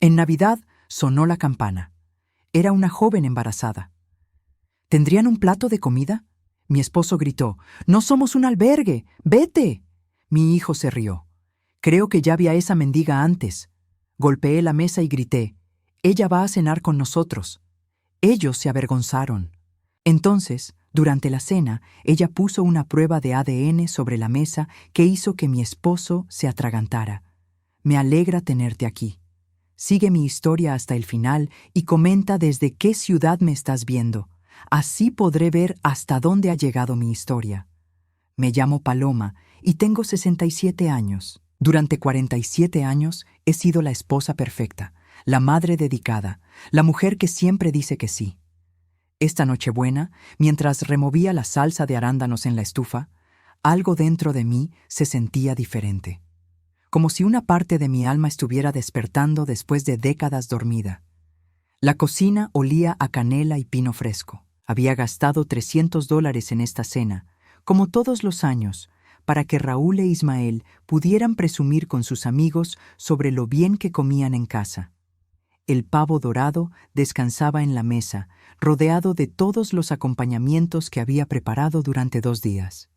En Navidad sonó la campana. Era una joven embarazada. ¿Tendrían un plato de comida? Mi esposo gritó: «¡No somos un albergue! ¡Vete!». Mi hijo se rió. «Creo que ya vi a esa mendiga antes». Golpeé la mesa y grité: «Ella va a cenar con nosotros». Ellos se avergonzaron. Entonces, durante la cena, ella puso una prueba de ADN sobre la mesa que hizo que mi esposo se atragantara. Me alegra tenerte aquí. Sigue mi historia hasta el final y comenta desde qué ciudad me estás viendo. Así podré ver hasta dónde ha llegado mi historia. Me llamo Paloma y tengo 67 años. Durante 47 años he sido la esposa perfecta, la madre dedicada, la mujer que siempre dice que sí. Esta Nochebuena, mientras removía la salsa de arándanos en la estufa, algo dentro de mí se sentía diferente. Como si una parte de mi alma estuviera despertando después de décadas dormida. La cocina olía a canela y pino fresco. Había gastado $300 en esta cena, como todos los años, para que Raúl e Ismael pudieran presumir con sus amigos sobre lo bien que comían en casa. El pavo dorado descansaba en la mesa, rodeado de todos los acompañamientos que había preparado durante 2 días.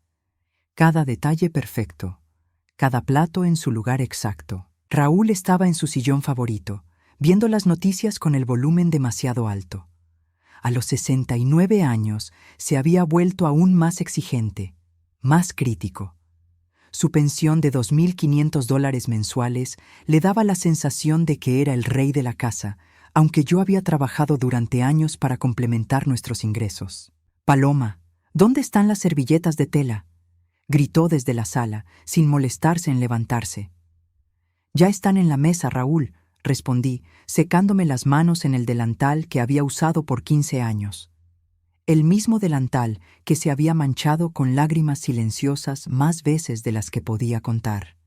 Cada detalle perfecto, cada plato en su lugar exacto. Raúl estaba en su sillón favorito, viendo las noticias con el volumen demasiado alto. A los 69 años se había vuelto aún más exigente, más crítico. Su pensión de $2.500 mensuales le daba la sensación de que era el rey de la casa, aunque yo había trabajado durante años para complementar nuestros ingresos. «Paloma, ¿dónde están las servilletas de tela?», gritó desde la sala, sin molestarse en levantarse. «Ya están en la mesa, Raúl», respondí, secándome las manos en el delantal que había usado por 15 años. El mismo delantal que se había manchado con lágrimas silenciosas más veces de las que podía contar.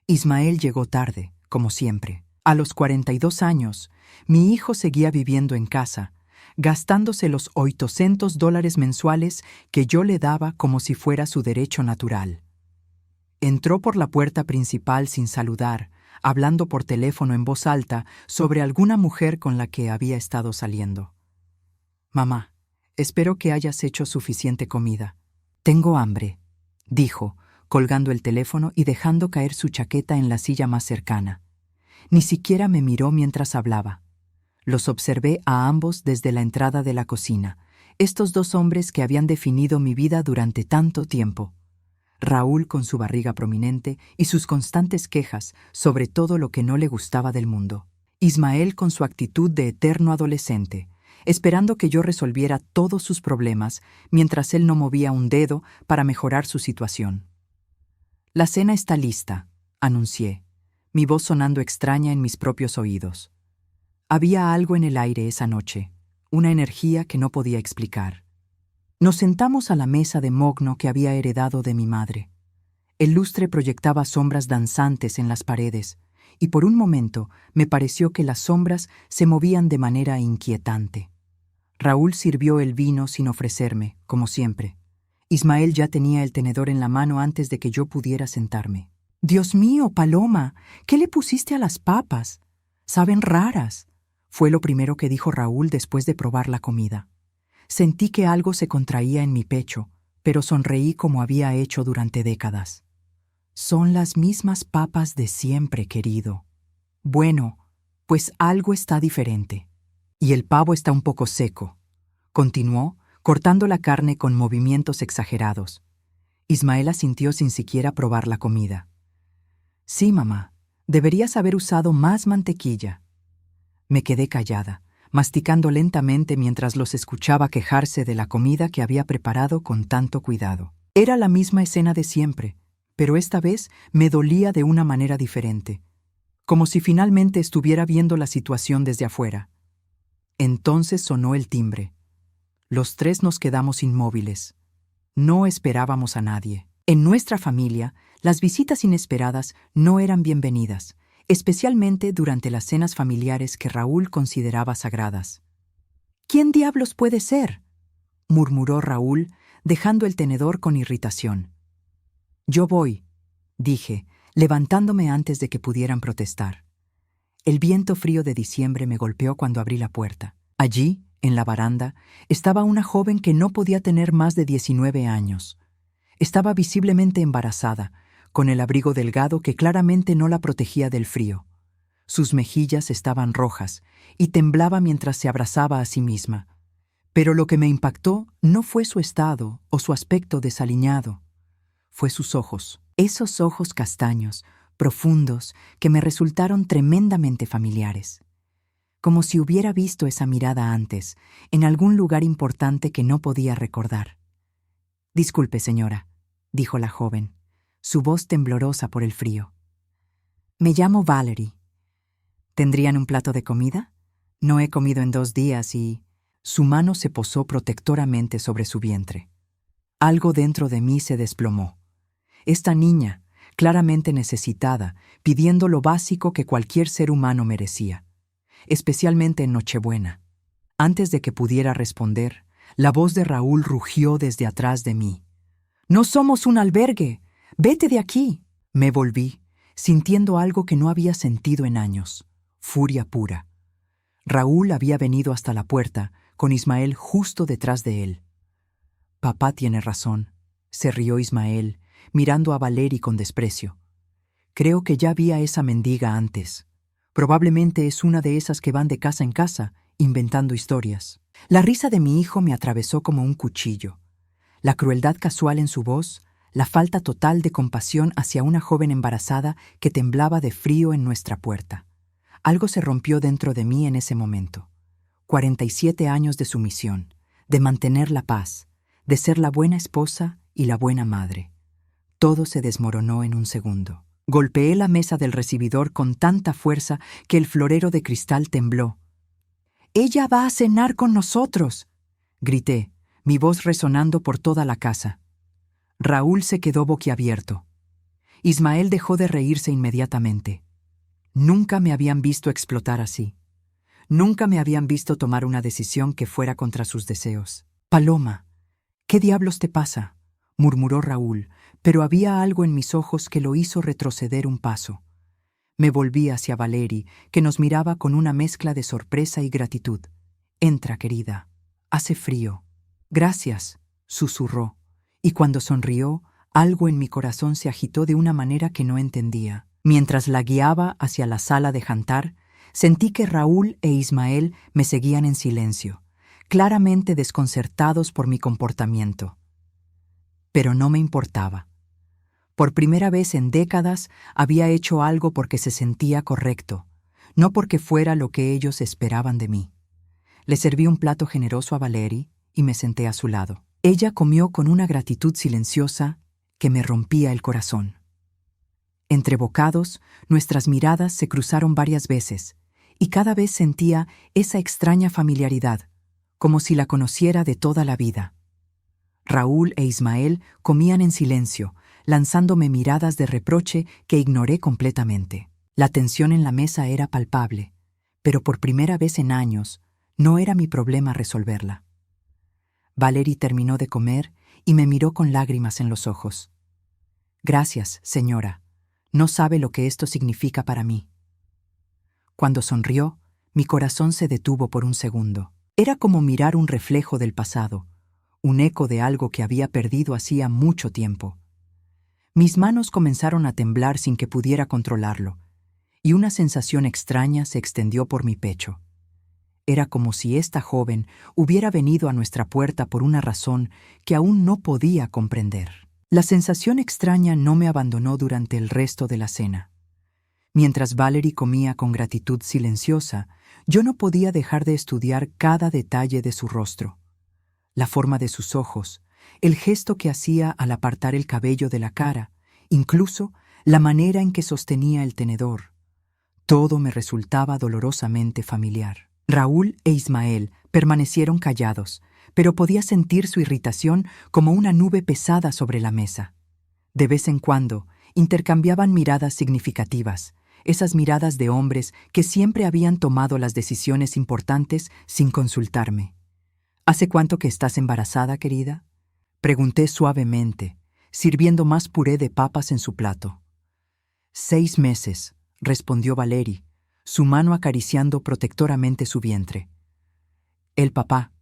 Ismael llegó tarde, como siempre. A los 42 años, mi hijo seguía viviendo en casa, gastándose los $800 mensuales que yo le daba como si fuera su derecho natural. Entró por la puerta principal sin saludar, hablando por teléfono en voz alta sobre alguna mujer con la que había estado saliendo. «Mamá, espero que hayas hecho suficiente comida. Tengo hambre», dijo, colgando el teléfono y dejando caer su chaqueta en la silla más cercana. Ni siquiera me miró mientras hablaba. Los observé a ambos desde la entrada de la cocina, estos 2 hombres que habían definido mi vida durante tanto tiempo. Raúl con su barriga prominente y sus constantes quejas sobre todo lo que no le gustaba del mundo. Ismael con su actitud de eterno adolescente, esperando que yo resolviera todos sus problemas mientras él no movía un dedo para mejorar su situación. «La cena está lista», anuncié, mi voz sonando extraña en mis propios oídos. Había algo en el aire esa noche, una energía que no podía explicar. Nos sentamos a la mesa de mogno que había heredado de mi madre. El lustre proyectaba sombras danzantes en las paredes, y por un momento me pareció que las sombras se movían de manera inquietante. Raúl sirvió el vino sin ofrecerme, como siempre. Ismael ya tenía el tenedor en la mano antes de que yo pudiera sentarme. «Dios mío, Paloma, ¿qué le pusiste a las papas? Saben raras», fue lo primero que dijo Raúl después de probar la comida. Sentí que algo se contraía en mi pecho, pero sonreí como había hecho durante décadas. «Son las mismas papas de siempre, querido». «Bueno, pues algo está diferente. Y el pavo está un poco seco», continuó, cortando la carne con movimientos exagerados. Ismael asintió sin siquiera probar la comida. «Sí, mamá, deberías haber usado más mantequilla». Me quedé callada, masticando lentamente mientras los escuchaba quejarse de la comida que había preparado con tanto cuidado. Era la misma escena de siempre, pero esta vez me dolía de una manera diferente, como si finalmente estuviera viendo la situación desde afuera. Entonces sonó el timbre. Los 3 nos quedamos inmóviles. No esperábamos a nadie. En nuestra familia, las visitas inesperadas no eran bienvenidas, especialmente durante las cenas familiares que Raúl consideraba sagradas. «¿Quién diablos puede ser?», murmuró Raúl, dejando el tenedor con irritación. «Yo voy», dije, levantándome antes de que pudieran protestar. El viento frío de diciembre me golpeó cuando abrí la puerta. Allí, en la baranda, estaba una joven que no podía tener más de 19 años. Estaba visiblemente embarazada, con el abrigo delgado que claramente no la protegía del frío. Sus mejillas estaban rojas y temblaba mientras se abrazaba a sí misma. Pero lo que me impactó no fue su estado o su aspecto desaliñado. Fue sus ojos. Esos ojos castaños, profundos, que me resultaron tremendamente familiares. Como si hubiera visto esa mirada antes, en algún lugar importante que no podía recordar. «Disculpe, señora», dijo la joven, su voz temblorosa por el frío. «Me llamo Valerie. ¿Tendrían un plato de comida? No he comido en 2 días y...» Su mano se posó protectoramente sobre su vientre. Algo dentro de mí se desplomó. Esta niña, claramente necesitada, pidiendo lo básico que cualquier ser humano merecía, especialmente en Nochebuena. Antes de que pudiera responder, la voz de Raúl rugió desde atrás de mí. «¡No somos un albergue! ¡Vete de aquí!». Me volví, sintiendo algo que no había sentido en años: furia pura. Raúl había venido hasta la puerta, con Ismael justo detrás de él. «Papá tiene razón», se rió Ismael, mirando a Valerie con desprecio. «Creo que ya vi a esa mendiga antes. Probablemente es una de esas que van de casa en casa, inventando historias». La risa de mi hijo me atravesó como un cuchillo. La crueldad casual en su voz, la falta total de compasión hacia una joven embarazada que temblaba de frío en nuestra puerta. Algo se rompió dentro de mí en ese momento. 47 años de sumisión, de mantener la paz, de ser la buena esposa y la buena madre. Todo se desmoronó en un segundo. Golpeé la mesa del recibidor con tanta fuerza que el florero de cristal tembló. «¡Ella va a cenar con nosotros!», grité, mi voz resonando por toda la casa. Raúl se quedó boquiabierto. Ismael dejó de reírse inmediatamente. Nunca me habían visto explotar así. Nunca me habían visto tomar una decisión que fuera contra sus deseos. «Paloma, ¿qué diablos te pasa?», murmuró Raúl, pero había algo en mis ojos que lo hizo retroceder un paso. Me volví hacia Valerie, que nos miraba con una mezcla de sorpresa y gratitud. «Entra, querida. Hace frío». «Gracias», susurró, y cuando sonrió, algo en mi corazón se agitó de una manera que no entendía. Mientras la guiaba hacia la sala de jantar, sentí que Raúl e Ismael me seguían en silencio, claramente desconcertados por mi comportamiento. Pero no me importaba. Por primera vez en décadas había hecho algo porque se sentía correcto, no porque fuera lo que ellos esperaban de mí. Le serví un plato generoso a Valerie y me senté a su lado. Ella comió con una gratitud silenciosa que me rompía el corazón. Entre bocados, nuestras miradas se cruzaron varias veces, y cada vez sentía esa extraña familiaridad, como si la conociera de toda la vida. Raúl e Ismael comían en silencio, lanzándome miradas de reproche que ignoré completamente. La tensión en la mesa era palpable, pero por primera vez en años no era mi problema resolverla. Valerie terminó de comer y me miró con lágrimas en los ojos. «Gracias, señora. No sabe lo que esto significa para mí». Cuando sonrió, mi corazón se detuvo por un segundo. Era como mirar un reflejo del pasado, un eco de algo que había perdido hacía mucho tiempo. Mis manos comenzaron a temblar sin que pudiera controlarlo, y una sensación extraña se extendió por mi pecho. Era como si esta joven hubiera venido a nuestra puerta por una razón que aún no podía comprender. La sensación extraña no me abandonó durante el resto de la cena. Mientras Valerie comía con gratitud silenciosa, yo no podía dejar de estudiar cada detalle de su rostro. La forma de sus ojos, el gesto que hacía al apartar el cabello de la cara, incluso la manera en que sostenía el tenedor. Todo me resultaba dolorosamente familiar. Raúl e Ismael permanecieron callados, pero podía sentir su irritación como una nube pesada sobre la mesa. De vez en cuando, intercambiaban miradas significativas, esas miradas de hombres que siempre habían tomado las decisiones importantes sin consultarme. «¿Hace cuánto que estás embarazada, querida?», pregunté suavemente, sirviendo más puré de papas en su plato. 6 meses, respondió Valerie, su mano acariciando protectoramente su vientre. El papá.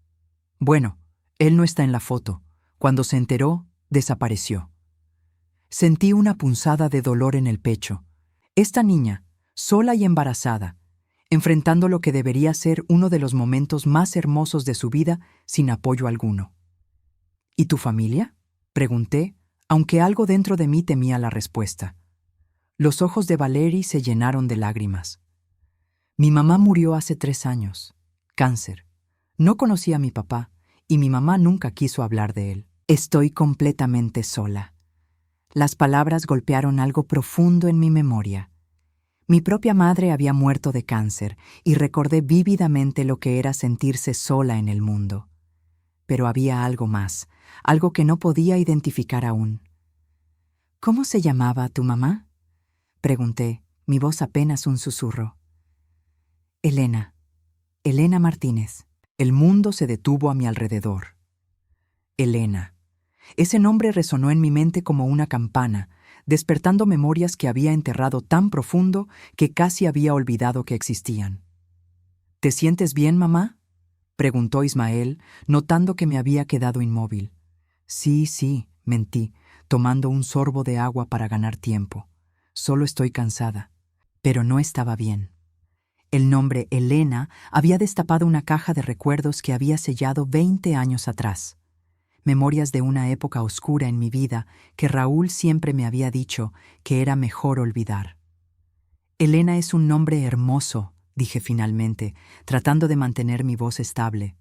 Bueno, él no está en la foto. Cuando se enteró, desapareció. Sentí una punzada de dolor en el pecho. Esta niña, sola y embarazada, enfrentando lo que debería ser uno de los momentos más hermosos de su vida sin apoyo alguno. ¿Y tu familia?, pregunté, aunque algo dentro de mí temía la respuesta. Los ojos de Valerie se llenaron de lágrimas. Mi mamá murió hace 3 años. Cáncer. No conocí a mi papá, y mi mamá nunca quiso hablar de él. Estoy completamente sola. Las palabras golpearon algo profundo en mi memoria. Mi propia madre había muerto de cáncer y recordé vívidamente lo que era sentirse sola en el mundo. Pero había algo más, algo que no podía identificar aún. ¿Cómo se llamaba tu mamá?, pregunté, mi voz apenas un susurro. Elena. Elena Martínez. El mundo se detuvo a mi alrededor. Elena. Ese nombre resonó en mi mente como una campana, despertando memorias que había enterrado tan profundo que casi había olvidado que existían. ¿Te sientes bien, mamá?, preguntó Ismael, notando que me había quedado inmóvil. Sí, mentí, tomando un sorbo de agua para ganar tiempo. Solo estoy cansada. Pero no estaba bien. El nombre Elena había destapado una caja de recuerdos que había sellado 20 años atrás. Memorias de una época oscura en mi vida que Raúl siempre me había dicho que era mejor olvidar. Elena es un nombre hermoso, dije finalmente, tratando de mantener mi voz estable.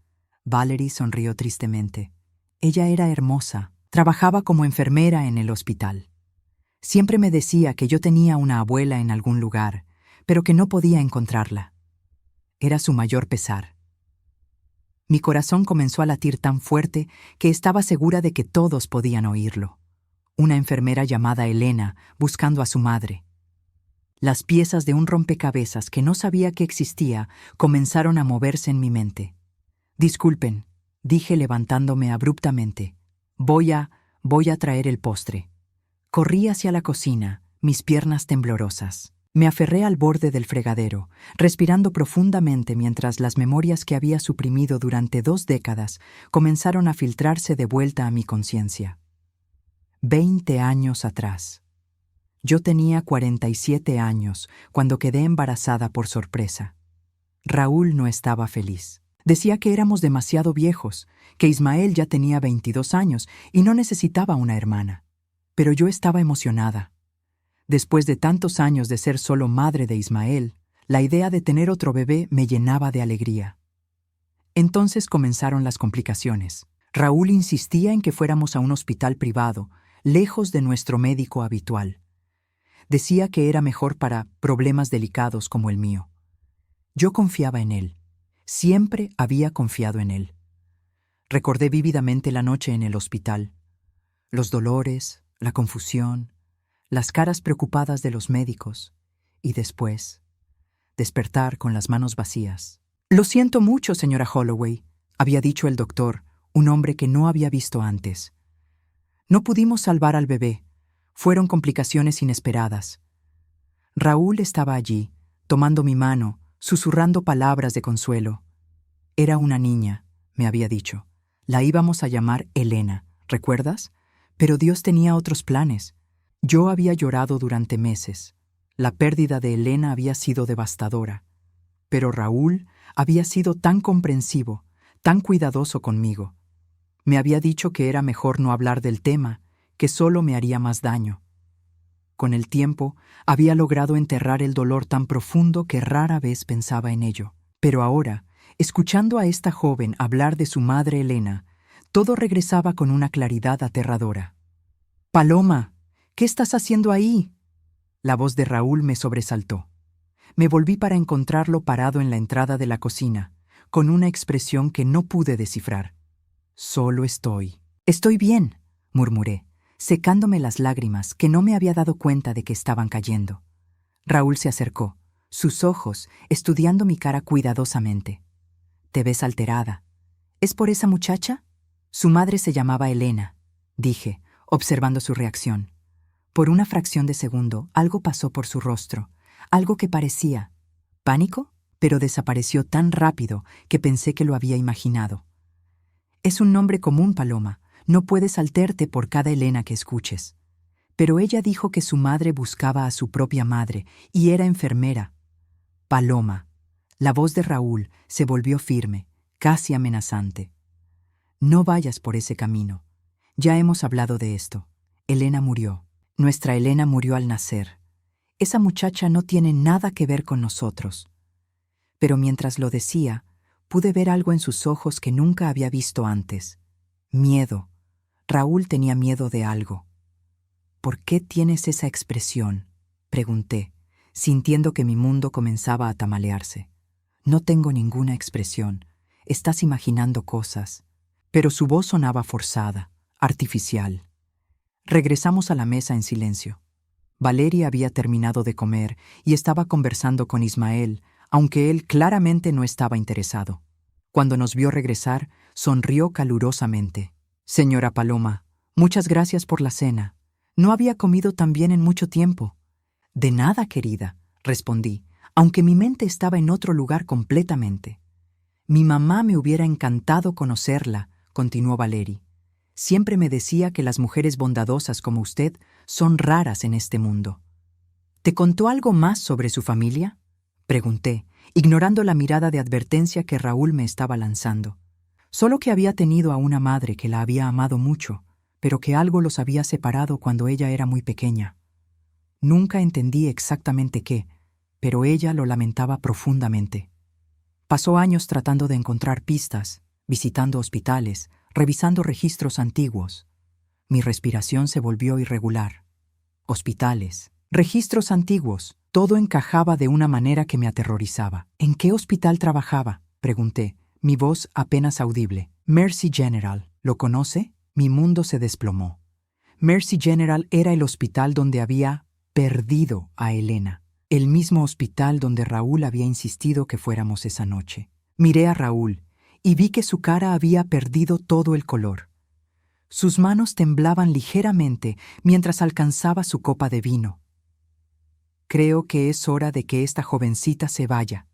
Valerie sonrió tristemente. Ella era hermosa. Trabajaba como enfermera en el hospital. Siempre me decía que yo tenía una abuela en algún lugar, pero que no podía encontrarla. Era su mayor pesar. Mi corazón comenzó a latir tan fuerte que estaba segura de que todos podían oírlo. Una enfermera llamada Elena, buscando a su madre. Las piezas de un rompecabezas que no sabía que existía comenzaron a moverse en mi mente. Disculpen, dije levantándome abruptamente. Voy a traer el postre. Corrí hacia la cocina, mis piernas temblorosas. Me aferré al borde del fregadero, respirando profundamente mientras las memorias que había suprimido durante 2 décadas comenzaron a filtrarse de vuelta a mi conciencia. 20 años atrás. Yo tenía 47 años cuando quedé embarazada por sorpresa. Raúl no estaba feliz. Decía que éramos demasiado viejos, que Ismael ya tenía 22 años y no necesitaba una hermana. Pero yo estaba emocionada. Después de tantos años de ser solo madre de Ismael, la idea de tener otro bebé me llenaba de alegría. Entonces comenzaron las complicaciones. Raúl insistía en que fuéramos a un hospital privado, lejos de nuestro médico habitual. Decía que era mejor para problemas delicados como el mío. Yo confiaba en él. Siempre había confiado en él. Recordé vívidamente la noche en el hospital. Los dolores, la confusión, las caras preocupadas de los médicos, y después, despertar con las manos vacías. «Lo siento mucho, señora Holloway», había dicho el doctor, un hombre que no había visto antes. «No pudimos salvar al bebé. Fueron complicaciones inesperadas». Raúl estaba allí, tomando mi mano, susurrando palabras de consuelo. «Era una niña», me había dicho. «La íbamos a llamar Elena, ¿recuerdas? Pero Dios tenía otros planes». Yo había llorado durante meses. La pérdida de Elena había sido devastadora. Pero Raúl había sido tan comprensivo, tan cuidadoso conmigo. Me había dicho que era mejor no hablar del tema, que solo me haría más daño. Con el tiempo, había logrado enterrar el dolor tan profundo que rara vez pensaba en ello. Pero ahora, escuchando a esta joven hablar de su madre Elena, todo regresaba con una claridad aterradora. «Paloma, ¿qué estás haciendo ahí?». La voz de Raúl me sobresaltó. Me volví para encontrarlo parado en la entrada de la cocina, con una expresión que no pude descifrar. «Solo estoy». «Estoy bien», murmuré, secándome las lágrimas que no me había dado cuenta de que estaban cayendo. Raúl se acercó, sus ojos estudiando mi cara cuidadosamente. «Te ves alterada. ¿Es por esa muchacha?». «Su madre se llamaba Elena», dije, observando su reacción. Por una fracción de segundo, algo pasó por su rostro, algo que parecía ¿Pánico? Pero desapareció tan rápido que pensé que lo había imaginado. Es un nombre común, Paloma. No puedes alterarte por cada Elena que escuches. Pero ella dijo que su madre buscaba a su propia madre y era enfermera. Paloma. La voz de Raúl se volvió firme, casi amenazante. No vayas por ese camino. Ya hemos hablado de esto. Elena murió. Nuestra Elena murió al nacer. Esa muchacha no tiene nada que ver con nosotros. Pero mientras lo decía, pude ver algo en sus ojos que nunca había visto antes. Miedo. Raúl tenía miedo de algo. ¿Por qué tienes esa expresión?, pregunté, sintiendo que mi mundo comenzaba a tambalearse. No tengo ninguna expresión. Estás imaginando cosas. Pero su voz sonaba forzada, artificial. Regresamos a la mesa en silencio. Valeria había terminado de comer y estaba conversando con Ismael, aunque él claramente no estaba interesado. Cuando nos vio regresar, sonrió calurosamente. Señora Paloma, muchas gracias por la cena. No había comido tan bien en mucho tiempo. De nada, querida, respondí, aunque mi mente estaba en otro lugar completamente. Mi mamá me hubiera encantado conocerla, continuó Valerie. Siempre me decía que las mujeres bondadosas como usted son raras en este mundo. ¿Te contó algo más sobre su familia?, pregunté, ignorando la mirada de advertencia que Raúl me estaba lanzando. Solo que había tenido a una madre que la había amado mucho, pero que algo los había separado cuando ella era muy pequeña. Nunca entendí exactamente qué, pero ella lo lamentaba profundamente. Pasó años tratando de encontrar pistas, visitando hospitales, revisando registros antiguos. Mi respiración se volvió irregular. Hospitales, registros antiguos, todo encajaba de una manera que me aterrorizaba. ¿En qué hospital trabajaba?, pregunté, mi voz apenas audible. Mercy General. ¿Lo conoce? Mi mundo se desplomó. Mercy General era el hospital donde había perdido a Elena, el mismo hospital donde Raúl había insistido que fuéramos esa noche. Miré a Raúl y vi que su cara había perdido todo el color. Sus manos temblaban ligeramente mientras alcanzaba su copa de vino. Creo que es hora de que esta jovencita se vaya,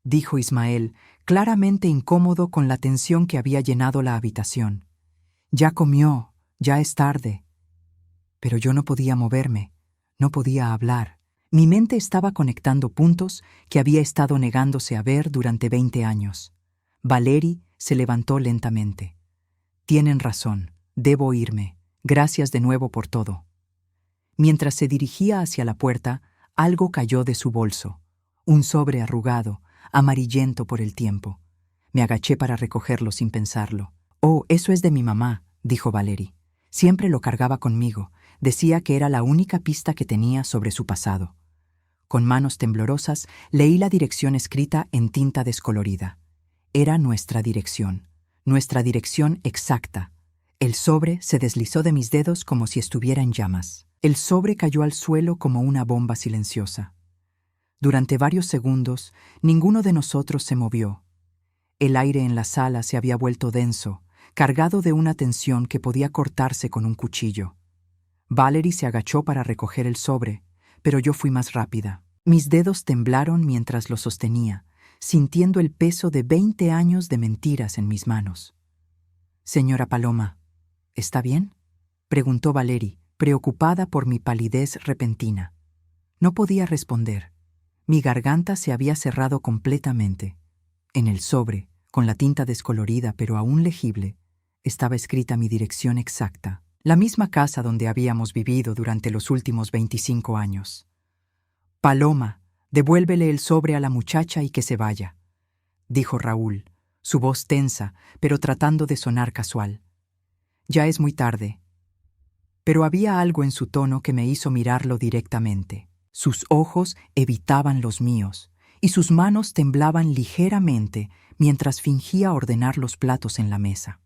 dijo Ismael, claramente incómodo con la tensión que había llenado la habitación. Ya comió, ya es tarde. Pero yo no podía moverme, no podía hablar. Mi mente estaba conectando puntos que había estado negándose a ver durante 20 años. Valerie se levantó lentamente. Tienen razón, debo irme. Gracias de nuevo por todo. Mientras se dirigía hacia la puerta, algo cayó de su bolso. Un sobre arrugado, amarillento por el tiempo. Me agaché para recogerlo sin pensarlo. «Oh, eso es de mi mamá», dijo Valerie. Siempre lo cargaba conmigo. Decía que era la única pista que tenía sobre su pasado. Con manos temblorosas, leí la dirección escrita en tinta descolorida. Era nuestra dirección exacta. El sobre se deslizó de mis dedos como si estuviera en llamas. El sobre cayó al suelo como una bomba silenciosa. Durante varios segundos, ninguno de nosotros se movió. El aire en la sala se había vuelto denso, cargado de una tensión que podía cortarse con un cuchillo. Valerie se agachó para recoger el sobre, pero yo fui más rápida. Mis dedos temblaron mientras lo sostenía, sintiendo el peso de 20 años de mentiras en mis manos. «Señora Paloma, ¿está bien?», preguntó Valerie, preocupada por mi palidez repentina. No podía responder. Mi garganta se había cerrado completamente. En el sobre, con la tinta descolorida pero aún legible, estaba escrita mi dirección exacta, la misma casa donde habíamos vivido durante los últimos 25 años. «Paloma, devuélvele el sobre a la muchacha y que se vaya», dijo Raúl, su voz tensa, pero tratando de sonar casual. «Ya es muy tarde». Pero había algo en su tono que me hizo mirarlo directamente. Sus ojos evitaban los míos, y sus manos temblaban ligeramente mientras fingía ordenar los platos en la mesa.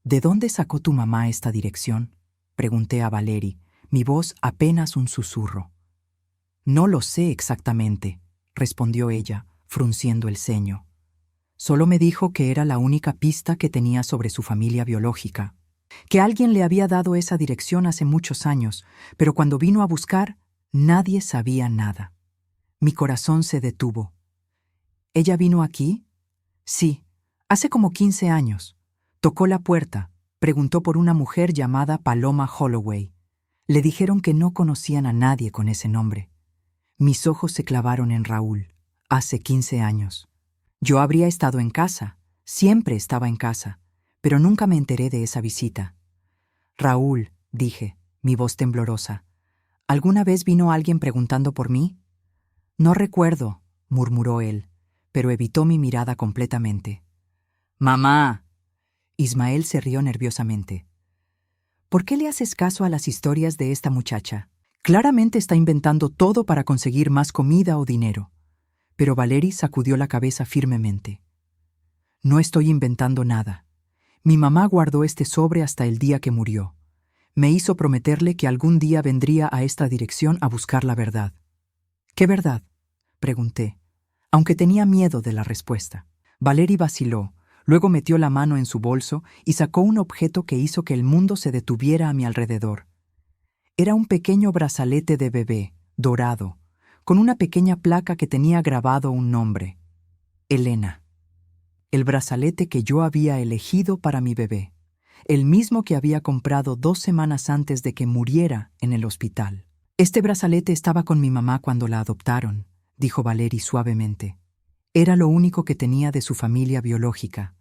«¿De dónde sacó tu mamá esta dirección?», pregunté a Valerie, mi voz apenas un susurro. «No lo sé exactamente», respondió ella, frunciendo el ceño. «Solo me dijo que era la única pista que tenía sobre su familia biológica, que alguien le había dado esa dirección hace muchos años, pero cuando vino a buscar, nadie sabía nada». Mi corazón se detuvo. ¿Ella vino aquí? Sí, hace como 15 años. Tocó la puerta, preguntó por una mujer llamada Paloma Holloway. Le dijeron que no conocían a nadie con ese nombre. Mis ojos se clavaron en Raúl, hace 15 años. Yo habría estado en casa, siempre estaba en casa, pero nunca me enteré de esa visita. Raúl, dije, mi voz temblorosa, ¿alguna vez vino alguien preguntando por mí? No recuerdo, murmuró él, pero evitó mi mirada completamente. ¡Mamá! Ismael se rió nerviosamente. ¿Por qué le haces caso a las historias de esta muchacha? Claramente está inventando todo para conseguir más comida o dinero. Pero Valery sacudió la cabeza firmemente. No estoy inventando nada. Mi mamá guardó este sobre hasta el día que murió. Me hizo prometerle que algún día vendría a esta dirección a buscar la verdad. ¿Qué verdad?, pregunté, aunque tenía miedo de la respuesta. Valery vaciló, luego metió la mano en su bolso y sacó un objeto que hizo que el mundo se detuviera a mi alrededor. Era un pequeño brazalete de bebé, dorado, con una pequeña placa que tenía grabado un nombre: Elena. El brazalete que yo había elegido para mi bebé, el mismo que había comprado 2 semanas antes de que muriera en el hospital. Este brazalete estaba con mi mamá cuando la adoptaron, dijo Valery suavemente. Era lo único que tenía de su familia biológica.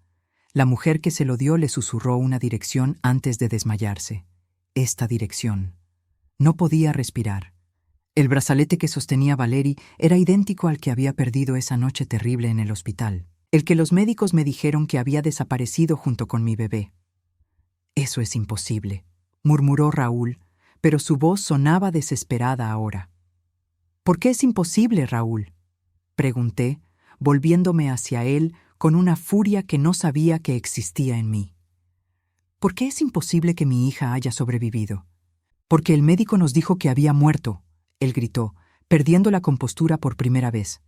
La mujer que se lo dio le susurró una dirección antes de desmayarse. Esta dirección. No podía respirar. El brazalete que sostenía Valery era idéntico al que había perdido esa noche terrible en el hospital, el que los médicos me dijeron que había desaparecido junto con mi bebé. Eso es imposible, murmuró Raúl, pero su voz sonaba desesperada ahora. ¿Por qué es imposible, Raúl?, pregunté, volviéndome hacia él con una furia que no sabía que existía en mí. ¿Por qué es imposible que mi hija haya sobrevivido? Porque el médico nos dijo que había muerto, él gritó, perdiendo la compostura por primera vez.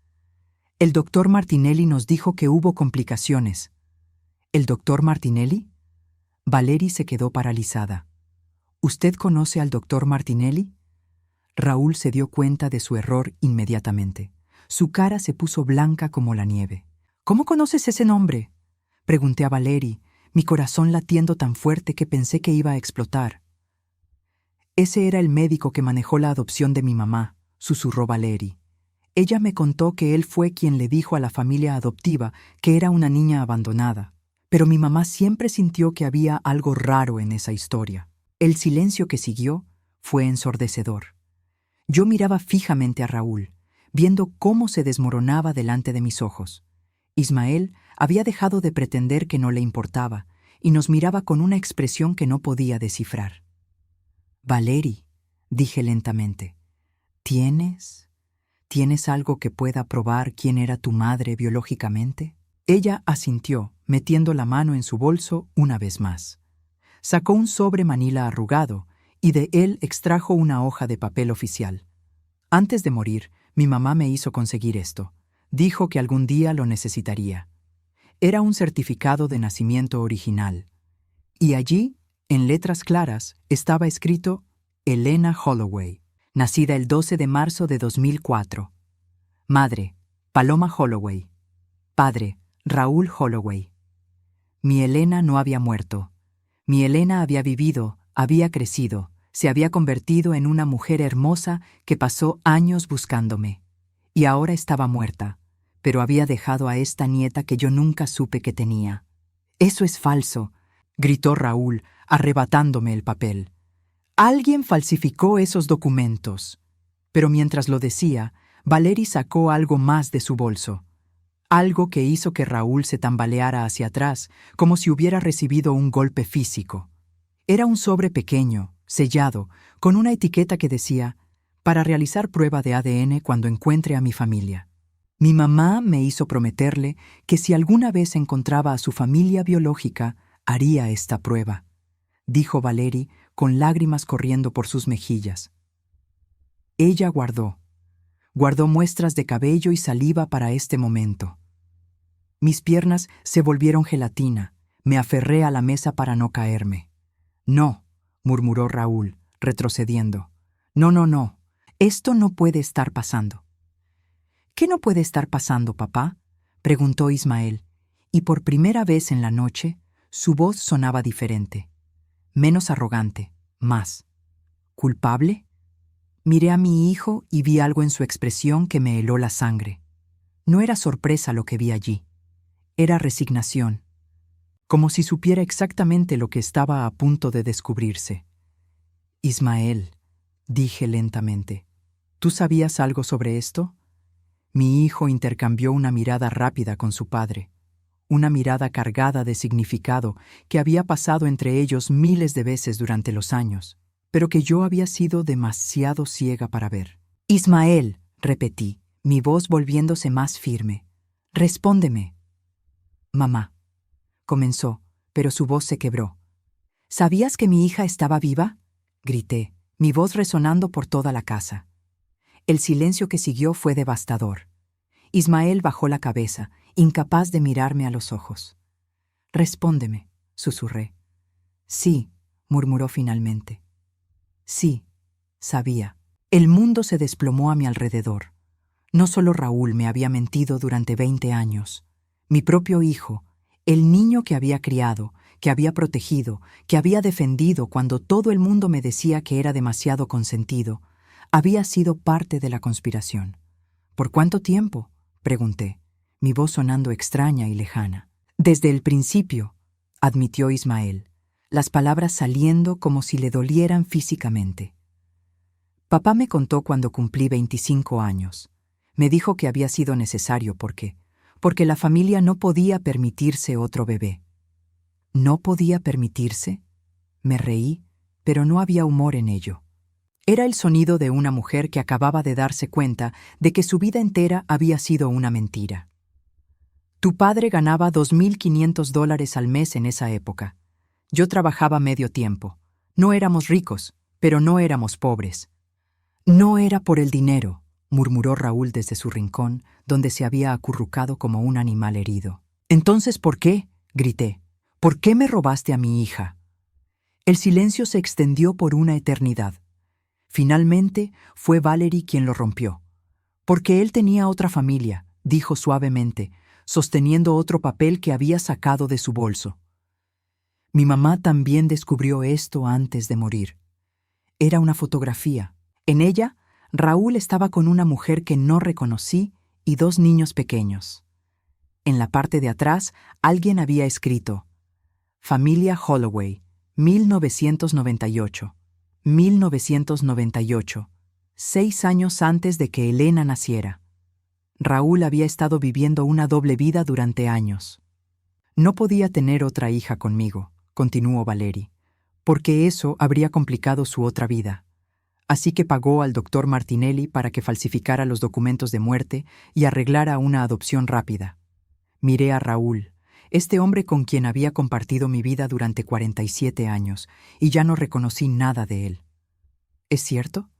El doctor Martinelli nos dijo que hubo complicaciones. ¿El doctor Martinelli? Valery se quedó paralizada. ¿Usted conoce al doctor Martinelli? Raúl se dio cuenta de su error inmediatamente. Su cara se puso blanca como la nieve. ¿Cómo conoces ese nombre?, pregunté a Valery, mi corazón latiendo tan fuerte que pensé que iba a explotar. Ese era el médico que manejó la adopción de mi mamá, susurró Valery. Ella me contó que él fue quien le dijo a la familia adoptiva que era una niña abandonada, pero mi mamá siempre sintió que había algo raro en esa historia. El silencio que siguió fue ensordecedor. Yo miraba fijamente a Raúl, viendo cómo se desmoronaba delante de mis ojos. Ismael había dejado de pretender que no le importaba y nos miraba con una expresión que no podía descifrar. Valery, dije lentamente, ¿tienes algo que pueda probar quién era tu madre biológicamente? Ella asintió, metiendo la mano en su bolso una vez más. Sacó un sobre manila arrugado y de él extrajo una hoja de papel oficial. Antes de morir, mi mamá me hizo conseguir esto. Dijo que algún día lo necesitaría. Era un certificado de nacimiento original. Y allí, en letras claras, estaba escrito Elena Holloway, nacida el 12 de marzo de 2004. Madre, Paloma Holloway. Padre, Raúl Holloway. Mi Elena no había muerto. Mi Elena había vivido, había crecido, se había convertido en una mujer hermosa que pasó años buscándome. Y ahora estaba muerta, pero había dejado a esta nieta que yo nunca supe que tenía. «Eso es falso», gritó Raúl, arrebatándome el papel. «Alguien falsificó esos documentos». Pero mientras lo decía, Valery sacó algo más de su bolso. Algo que hizo que Raúl se tambaleara hacia atrás, como si hubiera recibido un golpe físico. Era un sobre pequeño, sellado, con una etiqueta que decía: «Para realizar prueba de ADN cuando encuentre a mi familia». Mi mamá me hizo prometerle que si alguna vez encontraba a su familia biológica, haría esta prueba, dijo Valery con lágrimas corriendo por sus mejillas. Ella guardó muestras de cabello y saliva para este momento. Mis piernas se volvieron gelatina, me aferré a la mesa para no caerme. «No», murmuró Raúl, retrocediendo. «No, esto no puede estar pasando». ¿Qué no puede estar pasando, papá?, preguntó Ismael, y por primera vez en la noche, su voz sonaba diferente, menos arrogante, más. ¿Culpable? Miré a mi hijo y vi algo en su expresión que me heló la sangre. No era sorpresa lo que vi allí. Era resignación, como si supiera exactamente lo que estaba a punto de descubrirse. Ismael, dije lentamente, ¿tú sabías algo sobre esto? Mi hijo intercambió una mirada rápida con su padre, una mirada cargada de significado que había pasado entre ellos miles de veces durante los años, pero que yo había sido demasiado ciega para ver. Ismael, repetí, mi voz volviéndose más firme. Respóndeme. Mamá, comenzó, pero su voz se quebró. ¿Sabías que mi hija estaba viva?, grité, mi voz resonando por toda la casa. El silencio que siguió fue devastador. Ismael bajó la cabeza, incapaz de mirarme a los ojos. Respóndeme, susurré. Sí, murmuró finalmente. Sí, sabía. El mundo se desplomó a mi alrededor. No solo Raúl me había mentido durante 20 años. Mi propio hijo, el niño que había criado, que había protegido, que había defendido cuando todo el mundo me decía que era demasiado consentido, había sido parte de la conspiración. ¿Por cuánto tiempo?, pregunté, mi voz sonando extraña y lejana. Desde el principio, admitió Ismael, las palabras saliendo como si le dolieran físicamente. Papá me contó cuando cumplí 25 años. Me dijo que había sido necesario porque la familia no podía permitirse otro bebé. ¿No podía permitirse? Me reí, pero no había humor en ello. Era el sonido de una mujer que acababa de darse cuenta de que su vida entera había sido una mentira. Tu padre ganaba $2.500 al mes en esa época. Yo trabajaba medio tiempo. No éramos ricos, pero no éramos pobres. No era por el dinero, murmuró Raúl desde su rincón, donde se había acurrucado como un animal herido. Entonces, ¿por qué?, grité. ¿Por qué me robaste a mi hija? El silencio se extendió por una eternidad. Finalmente, fue Valerie quien lo rompió. Porque él tenía otra familia, dijo suavemente, sosteniendo otro papel que había sacado de su bolso. Mi mamá también descubrió esto antes de morir. Era una fotografía. En ella, Raúl estaba con una mujer que no reconocí y 2 niños pequeños. En la parte de atrás, alguien había escrito: Familia Holloway, 1998. 1998, 6 años antes de que Elena naciera. Raúl había estado viviendo una doble vida durante años. No podía tener otra hija conmigo, continuó Valerie, porque eso habría complicado su otra vida. Así que pagó al doctor Martinelli para que falsificara los documentos de muerte y arreglara una adopción rápida. Miré a Raúl, este hombre con quien había compartido mi vida durante 47 años, y ya no reconocí nada de él. ¿Es cierto?,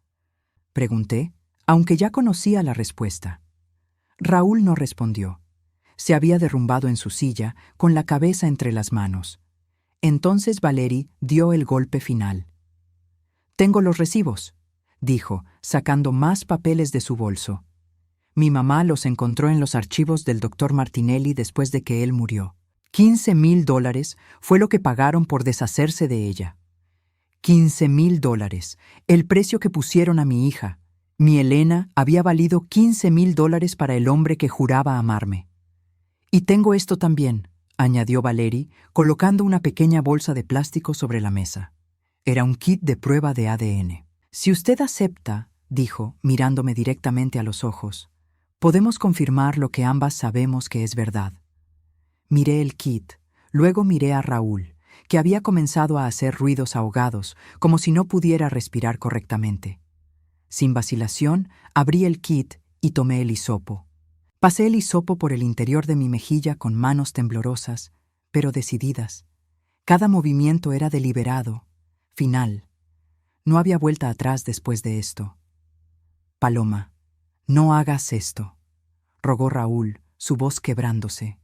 pregunté, aunque ya conocía la respuesta. Raúl no respondió. Se había derrumbado en su silla, con la cabeza entre las manos. Entonces Valerie dio el golpe final. «Tengo los recibos», dijo, sacando más papeles de su bolso. Mi mamá los encontró en los archivos del doctor Martinelli después de que él murió. $15,000 fue lo que pagaron por deshacerse de ella. $15,000, el precio que pusieron a mi hija. Mi Elena había valido $15,000 para el hombre que juraba amarme. Y tengo esto también, añadió Valerie, colocando una pequeña bolsa de plástico sobre la mesa. Era un kit de prueba de ADN. Si usted acepta, dijo, mirándome directamente a los ojos, podemos confirmar lo que ambas sabemos que es verdad. Miré el kit, luego miré a Raúl, que había comenzado a hacer ruidos ahogados, como si no pudiera respirar correctamente. Sin vacilación, abrí el kit y tomé el hisopo. Pasé el hisopo por el interior de mi mejilla con manos temblorosas, pero decididas. Cada movimiento era deliberado, final. No había vuelta atrás después de esto. Paloma, no hagas esto, rogó Raúl, su voz quebrándose.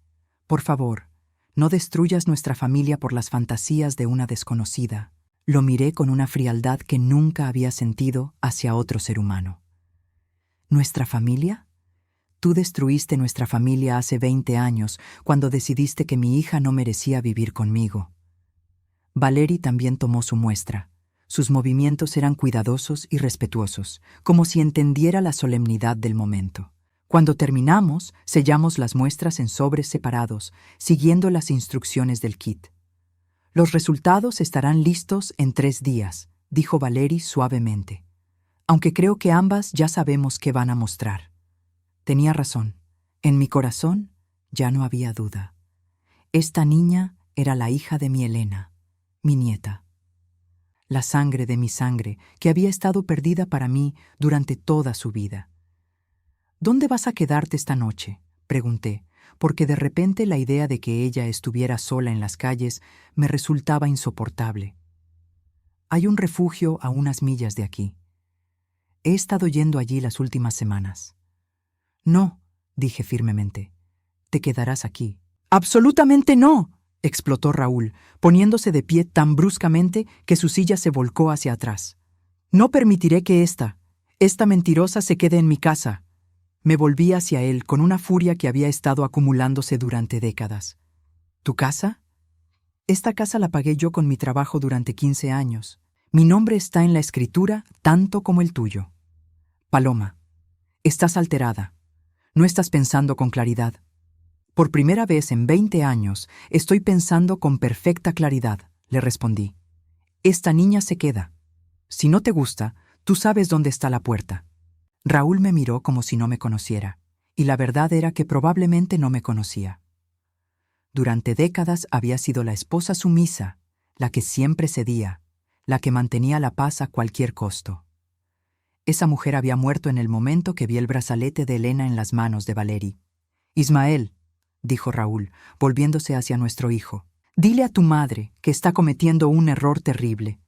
Por favor, no destruyas nuestra familia por las fantasías de una desconocida. Lo miré con una frialdad que nunca había sentido hacia otro ser humano. ¿Nuestra familia? Tú destruiste nuestra familia hace 20 años, cuando decidiste que mi hija no merecía vivir conmigo. Valery también tomó su muestra. Sus movimientos eran cuidadosos y respetuosos, como si entendiera la solemnidad del momento. Cuando terminamos, sellamos las muestras en sobres separados, siguiendo las instrucciones del kit. Los resultados estarán listos en 3 días, dijo Valery suavemente. Aunque creo que ambas ya sabemos qué van a mostrar. Tenía razón. En mi corazón ya no había duda. Esta niña era la hija de mi Elena, mi nieta. La sangre de mi sangre, que había estado perdida para mí durante toda su vida. ¿Dónde vas a quedarte esta noche?, pregunté, porque de repente la idea de que ella estuviera sola en las calles me resultaba insoportable. Hay un refugio a unas millas de aquí. He estado yendo allí las últimas semanas. No, dije firmemente. Te quedarás aquí. ¡Absolutamente no!, explotó Raúl, poniéndose de pie tan bruscamente que su silla se volcó hacia atrás. No permitiré que esta mentirosa se quede en mi casa. Me volví hacia él con una furia que había estado acumulándose durante décadas. ¿Tu casa? Esta casa la pagué yo con mi trabajo durante 15 años. Mi nombre está en la escritura tanto como el tuyo. Paloma, estás alterada. No estás pensando con claridad. Por primera vez en 20 años estoy pensando con perfecta claridad, le respondí. Esta niña se queda. Si no te gusta, tú sabes dónde está la puerta. Raúl me miró como si no me conociera, y la verdad era que probablemente no me conocía. Durante décadas había sido la esposa sumisa, la que siempre cedía, la que mantenía la paz a cualquier costo. Esa mujer había muerto en el momento que vi el brazalete de Elena en las manos de Valery. Ismael, dijo Raúl, volviéndose hacia nuestro hijo, dile a tu madre que está cometiendo un error terrible.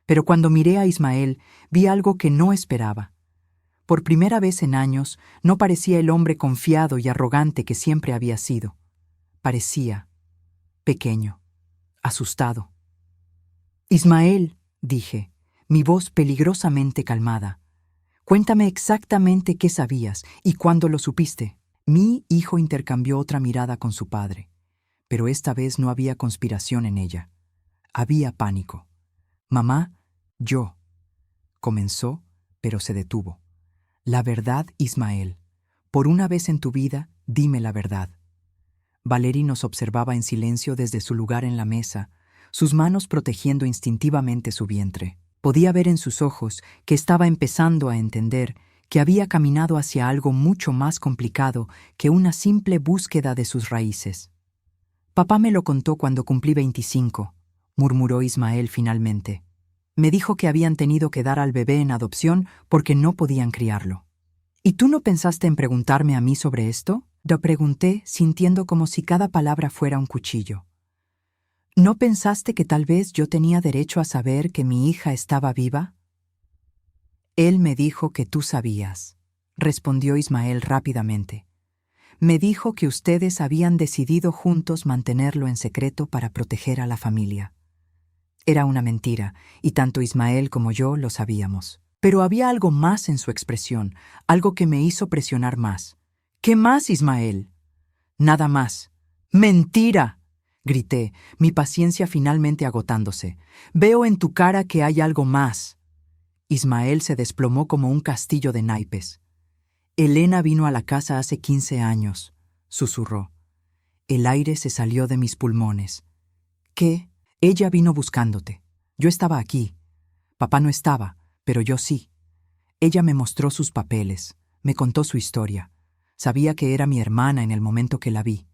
Pero cuando miré a Ismael, vi algo que no esperaba. Por primera vez en años, no parecía el hombre confiado y arrogante que siempre había sido. Parecía pequeño, asustado. Ismael, dije, mi voz peligrosamente calmada. Cuéntame exactamente qué sabías y cuándo lo supiste. Mi hijo intercambió otra mirada con su padre, pero esta vez no había conspiración en ella. Había pánico. Mamá, yo. Comenzó, pero se detuvo. La verdad, Ismael. Por una vez en tu vida, dime la verdad. Valery nos observaba en silencio desde su lugar en la mesa, sus manos protegiendo instintivamente su vientre. Podía ver en sus ojos que estaba empezando a entender que había caminado hacia algo mucho más complicado que una simple búsqueda de sus raíces. Papá me lo contó cuando cumplí 25, murmuró Ismael finalmente. Me dijo que habían tenido que dar al bebé en adopción porque no podían criarlo. ¿Y tú no pensaste en preguntarme a mí sobre esto?, lo pregunté, sintiendo como si cada palabra fuera un cuchillo. ¿No pensaste que tal vez yo tenía derecho a saber que mi hija estaba viva? Él me dijo que tú sabías, respondió Ismael rápidamente. Me dijo que ustedes habían decidido juntos mantenerlo en secreto para proteger a la familia. Era una mentira, y tanto Ismael como yo lo sabíamos. Pero había algo más en su expresión, algo que me hizo presionar más. ¿Qué más, Ismael? Nada más. ¡Mentira!, grité, mi paciencia finalmente agotándose. Veo en tu cara que hay algo más. Ismael se desplomó como un castillo de naipes. Elena vino a la casa hace 15 años, susurró. El aire se salió de mis pulmones. ¿Qué? Ella vino buscándote. Yo estaba aquí. Papá no estaba, pero yo sí. Ella me mostró sus papeles, me contó su historia. Sabía que era mi hermana en el momento que la vi.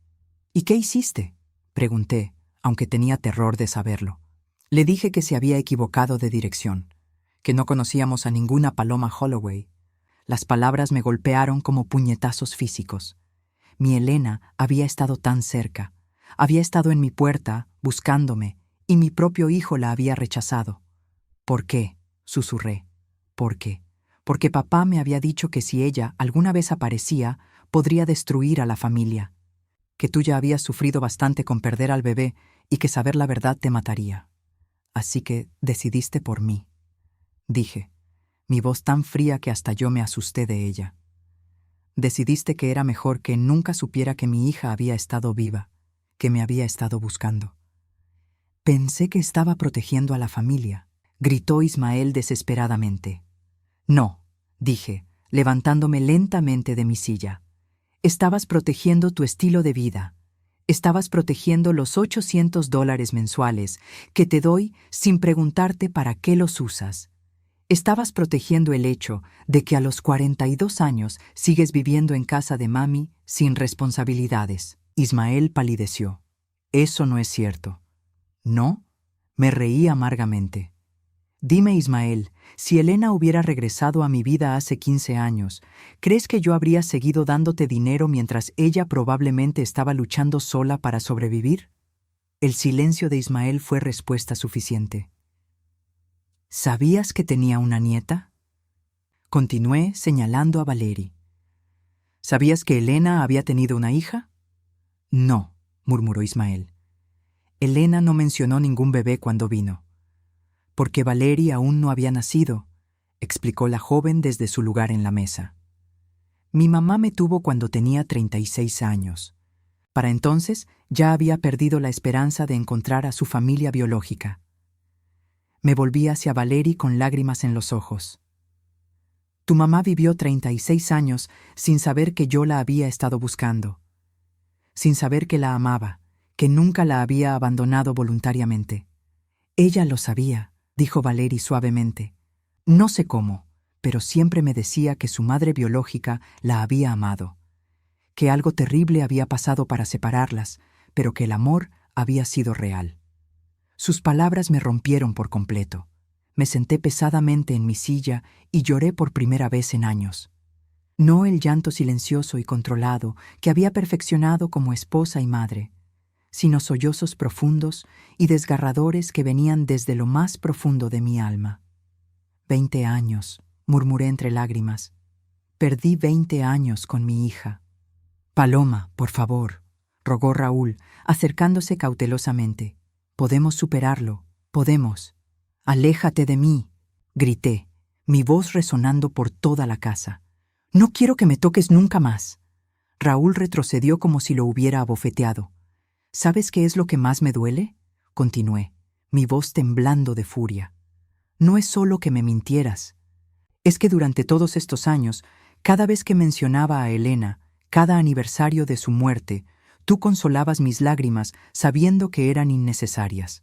¿Y qué hiciste?, pregunté, aunque tenía terror de saberlo. Le dije que se había equivocado de dirección, que no conocíamos a ninguna Paloma Holloway. Las palabras me golpearon como puñetazos físicos. Mi Elena había estado tan cerca. Había estado en mi puerta, buscándome, y mi propio hijo la había rechazado. ¿Por qué?, susurré. ¿Por qué? Porque papá me había dicho que si ella alguna vez aparecía, podría destruir a la familia. Que tú ya habías sufrido bastante con perder al bebé y que saber la verdad te mataría. Así que decidiste por mí, dije, mi voz tan fría que hasta yo me asusté de ella. Decidiste que era mejor que nunca supiera que mi hija había estado viva, que me había estado buscando. Pensé que estaba protegiendo a la familia, gritó Ismael desesperadamente. No, dije, levantándome lentamente de mi silla. Estabas protegiendo tu estilo de vida. Estabas protegiendo los $800 mensuales que te doy sin preguntarte para qué los usas. Estabas protegiendo el hecho de que a los 42 años sigues viviendo en casa de mami sin responsabilidades. Ismael palideció. Eso no es cierto. ¿No? Me reí amargamente. Dime, Ismael, si Elena hubiera regresado a mi vida hace 15 años, ¿crees que yo habría seguido dándote dinero mientras ella probablemente estaba luchando sola para sobrevivir? El silencio de Ismael fue respuesta suficiente. ¿Sabías que tenía una nieta? Continué señalando a Valery. ¿Sabías que Elena había tenido una hija? No, murmuró Ismael. Elena no mencionó ningún bebé cuando vino. Porque Valery aún no había nacido, explicó la joven desde su lugar en la mesa. Mi mamá me tuvo cuando tenía 36 años. Para entonces ya había perdido la esperanza de encontrar a su familia biológica. Me volví hacia Valery con lágrimas en los ojos. Tu mamá vivió 36 años sin saber que yo la había estado buscando, sin saber que la amaba, que nunca la había abandonado voluntariamente. Ella lo sabía, dijo Valery suavemente. No sé cómo, pero siempre me decía que su madre biológica la había amado, que algo terrible había pasado para separarlas, pero que el amor había sido real. Sus palabras me rompieron por completo. Me senté pesadamente en mi silla y lloré por primera vez en años. No el llanto silencioso y controlado que había perfeccionado como esposa y madre, sino sollozos profundos y desgarradores que venían desde lo más profundo de mi alma. 20 años, murmuré entre lágrimas. Perdí 20 años con mi hija. Paloma, por favor, rogó Raúl, acercándose cautelosamente. Podemos superarlo, podemos. Aléjate de mí, grité, mi voz resonando por toda la casa. No quiero que me toques nunca más. Raúl retrocedió como si lo hubiera abofeteado. ¿Sabes qué es lo que más me duele? Continué, mi voz temblando de furia. No es solo que me mintieras. Es que durante todos estos años, cada vez que mencionaba a Elena, cada aniversario de su muerte, tú consolabas mis lágrimas sabiendo que eran innecesarias.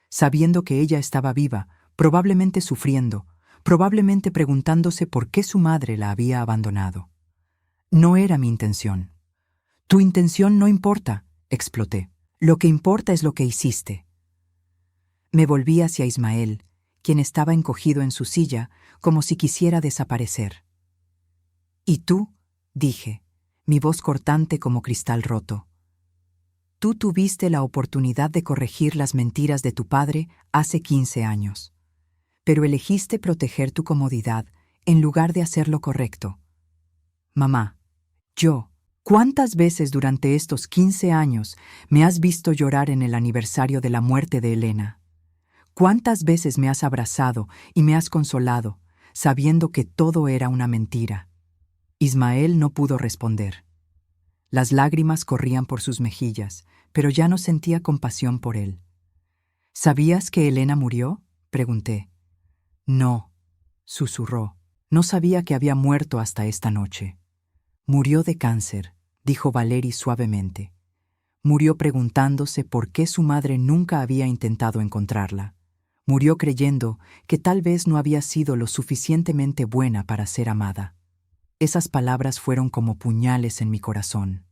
Sabiendo que ella estaba viva, probablemente sufriendo, probablemente preguntándose por qué su madre la había abandonado. No era mi intención. Tu intención no importa, exploté. Lo que importa es lo que hiciste. Me volví hacia Ismael, quien estaba encogido en su silla, como si quisiera desaparecer. ¿Y tú? Dije, mi voz cortante como cristal roto. Tú tuviste la oportunidad de corregir las mentiras de tu padre hace 15 años, pero elegiste proteger tu comodidad en lugar de hacer lo correcto. Mamá, ¿cuántas veces durante estos 15 años me has visto llorar en el aniversario de la muerte de Elena? ¿Cuántas veces me has abrazado y me has consolado, sabiendo que todo era una mentira? Ismael no pudo responder. Las lágrimas corrían por sus mejillas, pero ya no sentía compasión por él. ¿Sabías que Elena murió?, pregunté. No, susurró. No sabía que había muerto hasta esta noche. Murió de cáncer, dijo Valery suavemente. Murió preguntándose por qué su madre nunca había intentado encontrarla. Murió creyendo que tal vez no había sido lo suficientemente buena para ser amada. Esas palabras fueron como puñales en mi corazón.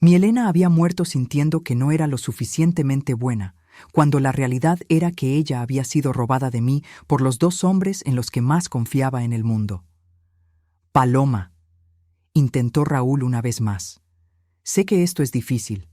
Mi Elena había muerto sintiendo que no era lo suficientemente buena, cuando la realidad era que ella había sido robada de mí por los 2 hombres en los que más confiaba en el mundo. Paloma, intentó Raúl una vez más. Sé que esto es difícil,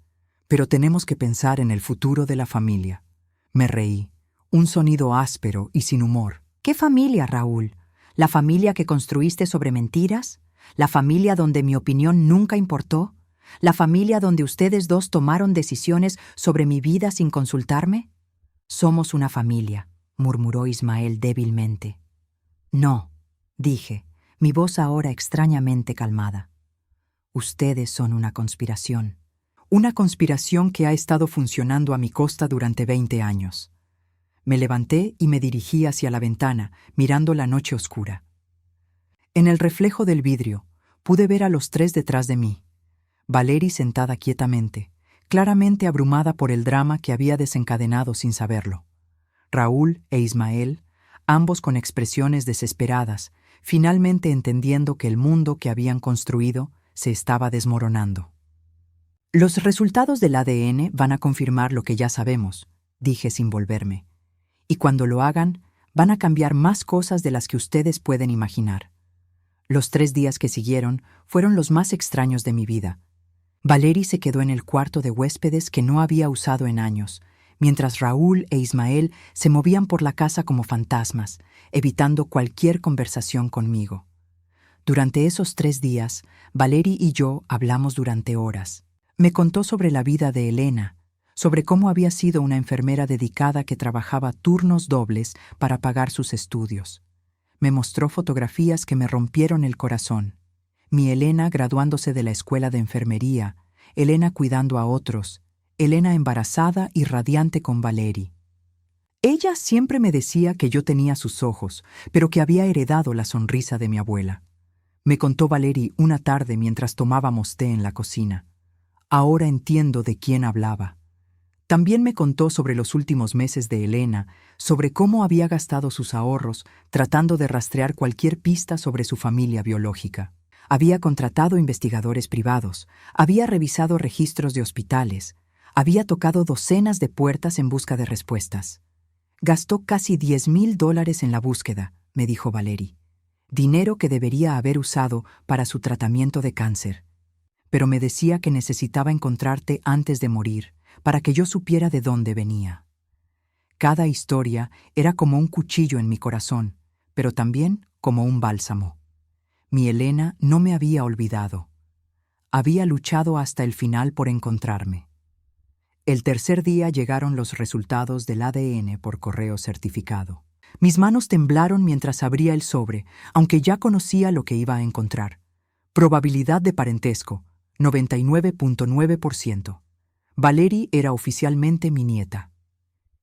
pero tenemos que pensar en el futuro de la familia. Me reí, un sonido áspero y sin humor. ¿Qué familia, Raúl? ¿La familia que construiste sobre mentiras? ¿La familia donde mi opinión nunca importó? ¿La familia donde ustedes 2 tomaron decisiones sobre mi vida sin consultarme? Somos una familia, murmuró Ismael débilmente. No, dije, mi voz ahora extrañamente calmada. Ustedes son una conspiración. Una conspiración que ha estado funcionando a mi costa durante 20 años. Me levanté y me dirigí hacia la ventana, mirando la noche oscura. En el reflejo del vidrio, pude ver a los tres detrás de mí. Valery sentada quietamente, claramente abrumada por el drama que había desencadenado sin saberlo. Raúl e Ismael, ambos con expresiones desesperadas, finalmente entendiendo que el mundo que habían construido se estaba desmoronando. Los resultados del ADN van a confirmar lo que ya sabemos, dije sin volverme. Y cuando lo hagan, van a cambiar más cosas de las que ustedes pueden imaginar. Los 3 días que siguieron fueron los más extraños de mi vida. Valery se quedó en el cuarto de huéspedes que no había usado en años, mientras Raúl e Ismael se movían por la casa como fantasmas, evitando cualquier conversación conmigo. Durante esos 3 días, Valery y yo hablamos durante horas. Me contó sobre la vida de Elena, sobre cómo había sido una enfermera dedicada que trabajaba turnos dobles para pagar sus estudios. Me mostró fotografías que me rompieron el corazón. Mi Elena graduándose de la escuela de enfermería, Elena cuidando a otros, Elena embarazada y radiante con Valery. Ella siempre me decía que yo tenía sus ojos, pero que había heredado la sonrisa de mi abuela. Me contó Valery una tarde mientras tomábamos té en la cocina. Ahora entiendo de quién hablaba. También me contó sobre los últimos meses de Elena, sobre cómo había gastado sus ahorros tratando de rastrear cualquier pista sobre su familia biológica. Había contratado investigadores privados, había revisado registros de hospitales, había tocado docenas de puertas en busca de respuestas. Gastó casi $10,000 en la búsqueda, me dijo Valery. Dinero que debería haber usado para su tratamiento de cáncer. Pero me decía que necesitaba encontrarte antes de morir, para que yo supiera de dónde venía. Cada historia era como un cuchillo en mi corazón, pero también como un bálsamo. Mi Elena no me había olvidado. Había luchado hasta el final por encontrarme. El tercer día llegaron los resultados del ADN por correo certificado. Mis manos temblaron mientras abría el sobre, aunque ya conocía lo que iba a encontrar. Probabilidad de parentesco, 99.9%. Valery era oficialmente mi nieta.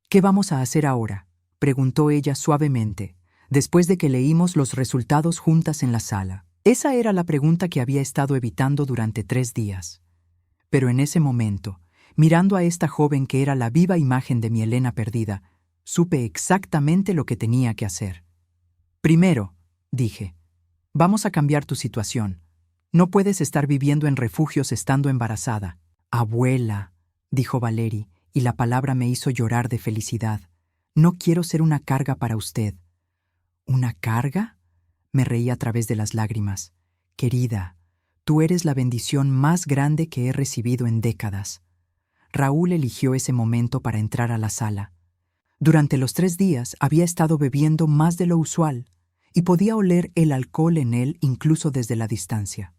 ¿Qué vamos a hacer ahora?, preguntó ella suavemente, después de que leímos los resultados juntas en la sala. Esa era la pregunta que había estado evitando durante 3 días. Pero en ese momento, mirando a esta joven que era la viva imagen de mi Elena perdida, supe exactamente lo que tenía que hacer. Primero, dije, vamos a cambiar tu situación. No puedes estar viviendo en refugios estando embarazada. Abuela, dijo Valery, y la palabra me hizo llorar de felicidad. No quiero ser una carga para usted. ¿Una carga? Me reí a través de las lágrimas. Querida, tú eres la bendición más grande que he recibido en décadas. Raúl eligió ese momento para entrar a la sala. Durante los 3 días había estado bebiendo más de lo usual y podía oler el alcohol en él incluso desde la distancia.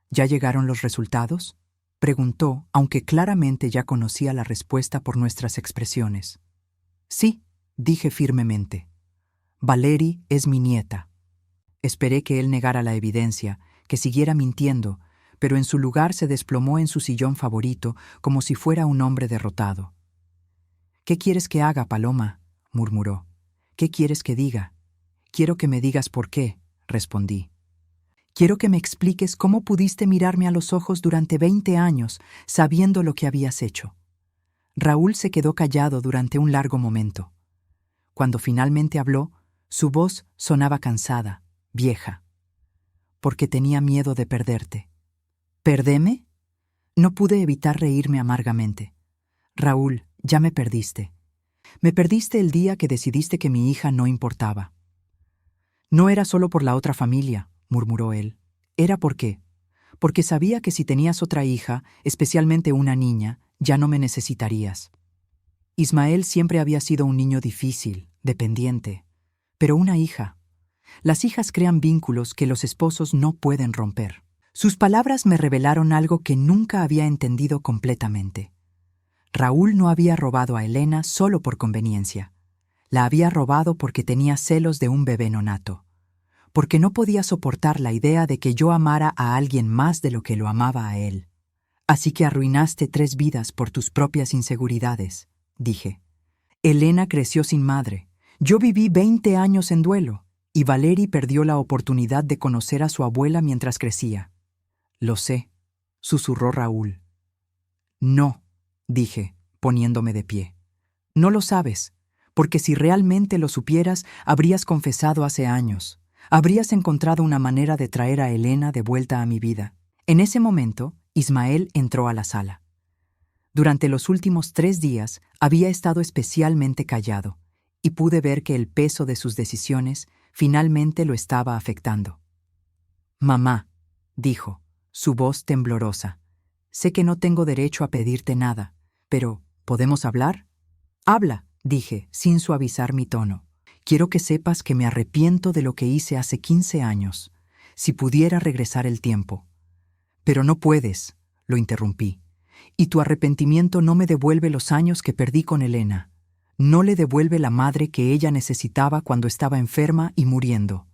¿Ya llegaron los resultados?, preguntó, aunque claramente ya conocía la respuesta por nuestras expresiones. Sí, dije firmemente. Valery es mi nieta. Esperé que él negara la evidencia, que siguiera mintiendo, pero en su lugar se desplomó en su sillón favorito como si fuera un hombre derrotado. «¿Qué quieres que haga, Paloma?», murmuró. «¿Qué quieres que diga?». «Quiero que me digas por qué», respondí. «Quiero que me expliques cómo pudiste mirarme a los ojos durante 20 años, sabiendo lo que habías hecho». Raúl se quedó callado durante un largo momento. Cuando finalmente habló, su voz sonaba cansada, vieja. «Porque tenía miedo de perderte». «¿Perdeme?». No pude evitar reírme amargamente. «Raúl, ya me perdiste. Me perdiste el día que decidiste que mi hija no importaba». «No era solo por la otra familia», murmuró él. «Era porque sabía que si tenías otra hija, especialmente una niña, ya no me necesitarías». Ismael siempre había sido un niño difícil, dependiente. Pero una hija. Las hijas crean vínculos que los esposos no pueden romper. Sus palabras me revelaron algo que nunca había entendido completamente. Raúl no había robado a Elena solo por conveniencia. La había robado porque tenía celos de un bebé nonato. porque no podía soportar la idea de que yo amara a alguien más de lo que lo amaba a él. Así que arruinaste 3 vidas por tus propias inseguridades, dije. Elena creció sin madre. Yo viví 20 años en duelo, y Valerie perdió la oportunidad de conocer a su abuela mientras crecía. Lo sé, susurró Raúl. No, dije, poniéndome de pie. No lo sabes, porque si realmente lo supieras, habrías confesado hace años. Habrías encontrado una manera de traer a Elena de vuelta a mi vida. En ese momento, Ismael entró a la sala. Durante los últimos 3 días había estado especialmente callado, y pude ver que el peso de sus decisiones finalmente lo estaba afectando. Mamá, dijo, su voz temblorosa, sé que no tengo derecho a pedirte nada, pero ¿podemos hablar? Habla, dije, sin suavizar mi tono. Quiero que sepas que me arrepiento de lo que hice hace 15 años. Si pudiera regresar el tiempo. Pero no puedes, lo interrumpí. Y tu arrepentimiento no me devuelve los años que perdí con Elena. No le devuelve la madre que ella necesitaba cuando estaba enferma y muriendo.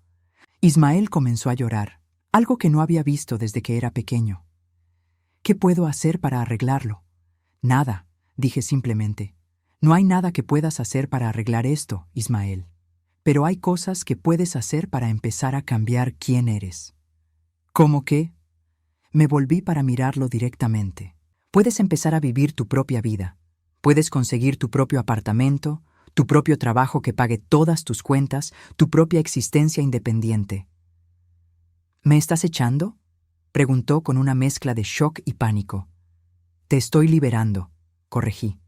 Ismael comenzó a llorar, algo que no había visto desde que era pequeño. ¿Qué puedo hacer para arreglarlo? Nada, dije simplemente. No hay nada que puedas hacer para arreglar esto, Ismael. Pero hay cosas que puedes hacer para empezar a cambiar quién eres. ¿Cómo qué? Me volví para mirarlo directamente. Puedes empezar a vivir tu propia vida. Puedes conseguir tu propio apartamento, tu propio trabajo que pague todas tus cuentas, tu propia existencia independiente. ¿Me estás echando?, preguntó con una mezcla de shock y pánico. Te estoy liberando, corregí.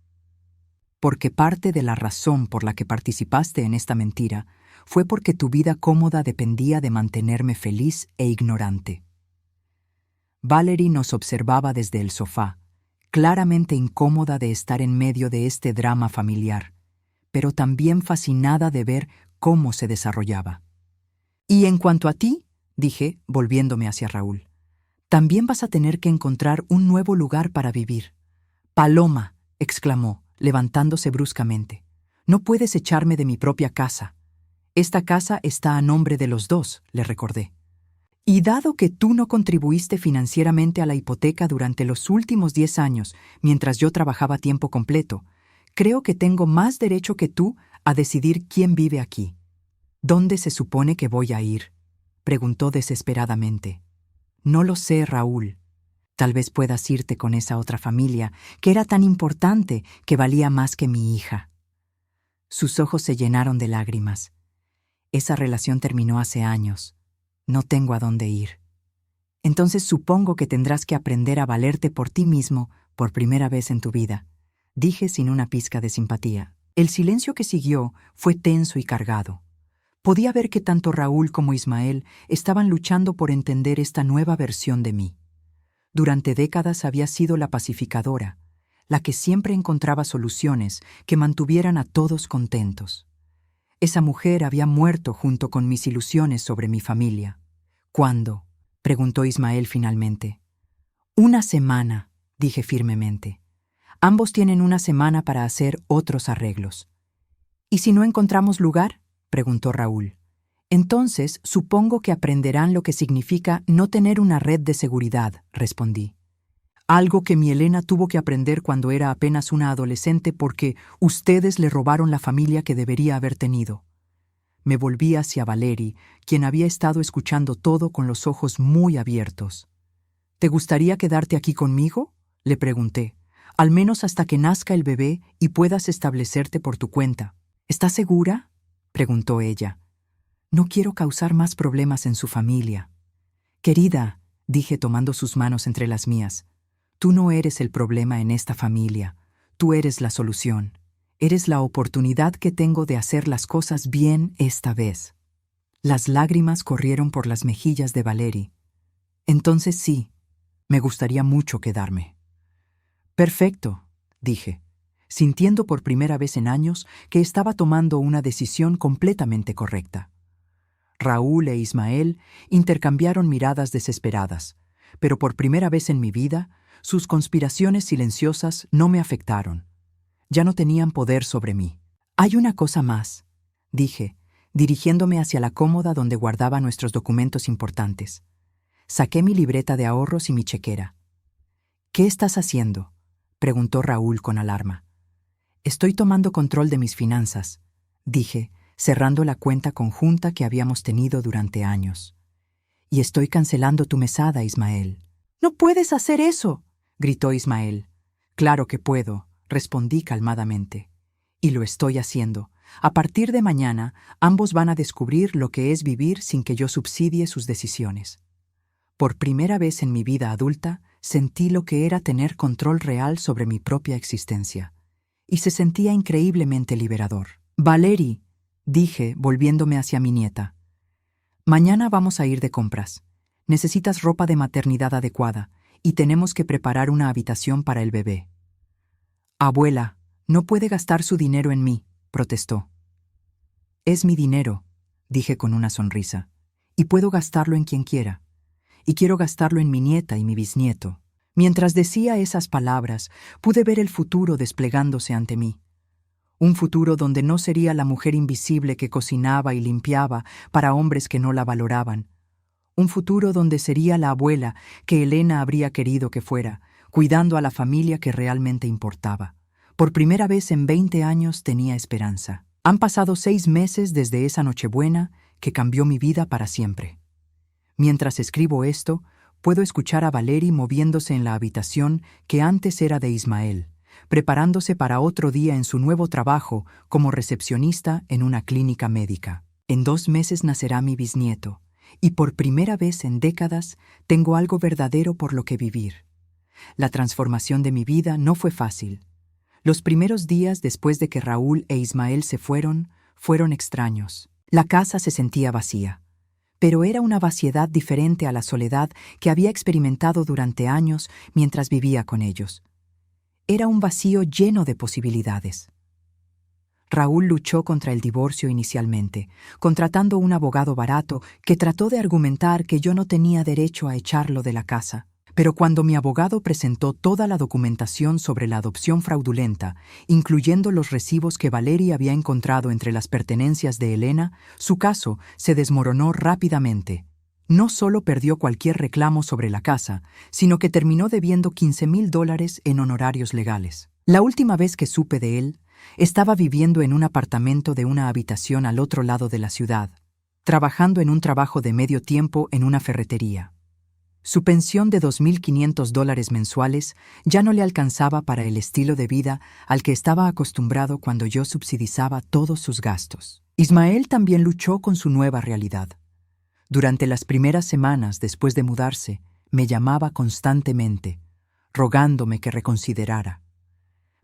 Porque parte de la razón por la que participaste en esta mentira fue porque tu vida cómoda dependía de mantenerme feliz e ignorante. Valerie nos observaba desde el sofá, claramente incómoda de estar en medio de este drama familiar, pero también fascinada de ver cómo se desarrollaba. Y en cuanto a ti, dije, volviéndome hacia Raúl, también vas a tener que encontrar un nuevo lugar para vivir. Paloma, exclamó, levantándose bruscamente. No puedes echarme de mi propia casa. Esta casa está a nombre de los dos, le recordé. Y dado que tú no contribuiste financieramente a la hipoteca durante los últimos 10 años, mientras yo trabajaba a tiempo completo, creo que tengo más derecho que tú a decidir quién vive aquí. ¿Dónde se supone que voy a ir?, preguntó desesperadamente. No lo sé, Raúl. Tal vez puedas irte con esa otra familia, que era tan importante que valía más que mi hija. Sus ojos se llenaron de lágrimas. Esa relación terminó hace años. No tengo a dónde ir. Entonces supongo que tendrás que aprender a valerte por ti mismo por primera vez en tu vida, dije sin una pizca de simpatía. El silencio que siguió fue tenso y cargado. Podía ver que tanto Raúl como Ismael estaban luchando por entender esta nueva versión de mí. Durante décadas había sido la pacificadora, la que siempre encontraba soluciones que mantuvieran a todos contentos. Esa mujer había muerto junto con mis ilusiones sobre mi familia. ¿Cuándo?, preguntó Ismael finalmente. 1 semana, dije firmemente. Ambos tienen 1 semana para hacer otros arreglos. ¿Y si no encontramos lugar?, preguntó Raúl. Entonces, supongo que aprenderán lo que significa no tener una red de seguridad, respondí. Algo que mi Elena tuvo que aprender cuando era apenas una adolescente porque ustedes le robaron la familia que debería haber tenido. Me volví hacia Valerie, quien había estado escuchando todo con los ojos muy abiertos. ¿Te gustaría quedarte aquí conmigo?, le pregunté, al menos hasta que nazca el bebé y puedas establecerte por tu cuenta. ¿Estás segura?, preguntó ella. No quiero causar más problemas en su familia. Querida, dije tomando sus manos entre las mías, tú no eres el problema en esta familia, tú eres la solución. Eres la oportunidad que tengo de hacer las cosas bien esta vez. Las lágrimas corrieron por las mejillas de Valerie. Entonces sí, me gustaría mucho quedarme. Perfecto, dije, sintiendo por primera vez en años que estaba tomando una decisión completamente correcta. Raúl e Ismael intercambiaron miradas desesperadas, pero por primera vez en mi vida, sus conspiraciones silenciosas no me afectaron. Ya no tenían poder sobre mí. Hay una cosa más, dije, dirigiéndome hacia la cómoda donde guardaba nuestros documentos importantes. Saqué mi libreta de ahorros y mi chequera. «¿Qué estás haciendo?», preguntó Raúl con alarma. «Estoy tomando control de mis finanzas», dije, cerrando la cuenta conjunta que habíamos tenido durante años. «Y estoy cancelando tu mesada, Ismael». «¡No puedes hacer eso!», gritó Ismael. «Claro que puedo», respondí calmadamente. «Y lo estoy haciendo. A partir de mañana, ambos van a descubrir lo que es vivir sin que yo subsidie sus decisiones». Por primera vez en mi vida adulta, sentí lo que era tener control real sobre mi propia existencia. Y se sentía increíblemente liberador. «Valerie», dije, volviéndome hacia mi nieta, «mañana vamos a ir de compras. Necesitas ropa de maternidad adecuada y tenemos que preparar una habitación para el bebé». «Abuela, no puede gastar su dinero en mí», protestó. «Es mi dinero», dije con una sonrisa, «y puedo gastarlo en quien quiera. Y quiero gastarlo en mi nieta y mi bisnieto». Mientras decía esas palabras, pude ver el futuro desplegándose ante mí. Un futuro donde no sería la mujer invisible que cocinaba y limpiaba para hombres que no la valoraban. Un futuro donde sería la abuela que Elena habría querido que fuera, cuidando a la familia que realmente importaba. Por primera vez en 20 años tenía esperanza. Han pasado 6 meses desde esa Nochebuena que cambió mi vida para siempre. Mientras escribo esto, puedo escuchar a Valerie moviéndose en la habitación que antes era de Ismael, preparándose para otro día en su nuevo trabajo como recepcionista en una clínica médica. En 2 meses nacerá mi bisnieto, y por primera vez en décadas tengo algo verdadero por lo que vivir. La transformación de mi vida no fue fácil. Los primeros días después de que Raúl e Ismael se fueron extraños. La casa se sentía vacía. Pero era una vaciedad diferente a la soledad que había experimentado durante años mientras vivía con ellos. Era un vacío lleno de posibilidades. Raúl luchó contra el divorcio inicialmente, contratando un abogado barato que trató de argumentar que yo no tenía derecho a echarlo de la casa. Pero cuando mi abogado presentó toda la documentación sobre la adopción fraudulenta, incluyendo los recibos que Valerie había encontrado entre las pertenencias de Elena, su caso se desmoronó rápidamente. No solo perdió cualquier reclamo sobre la casa, sino que terminó debiendo $15,000 en honorarios legales. La última vez que supe de él, estaba viviendo en un apartamento de una habitación al otro lado de la ciudad, trabajando en un trabajo de medio tiempo en una ferretería. Su pensión de $2,500 mensuales ya no le alcanzaba para el estilo de vida al que estaba acostumbrado cuando yo subsidizaba todos sus gastos. Ismael también luchó con su nueva realidad. Durante las primeras semanas después de mudarse, me llamaba constantemente, rogándome que reconsiderara.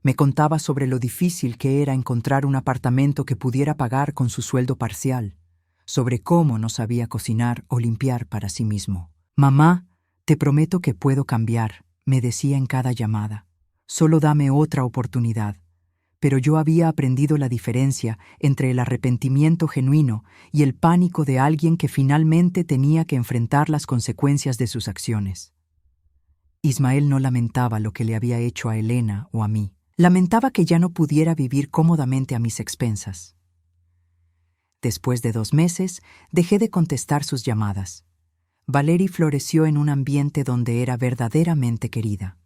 Me contaba sobre lo difícil que era encontrar un apartamento que pudiera pagar con su sueldo parcial, sobre cómo no sabía cocinar o limpiar para sí mismo. «Mamá, te prometo que puedo cambiar», me decía en cada llamada. «Solo dame otra oportunidad». Pero yo había aprendido la diferencia entre el arrepentimiento genuino y el pánico de alguien que finalmente tenía que enfrentar las consecuencias de sus acciones. Ismael no lamentaba lo que le había hecho a Elena o a mí. Lamentaba que ya no pudiera vivir cómodamente a mis expensas. Después de 2 meses, dejé de contestar sus llamadas. Valerie floreció en un ambiente donde era verdaderamente querida.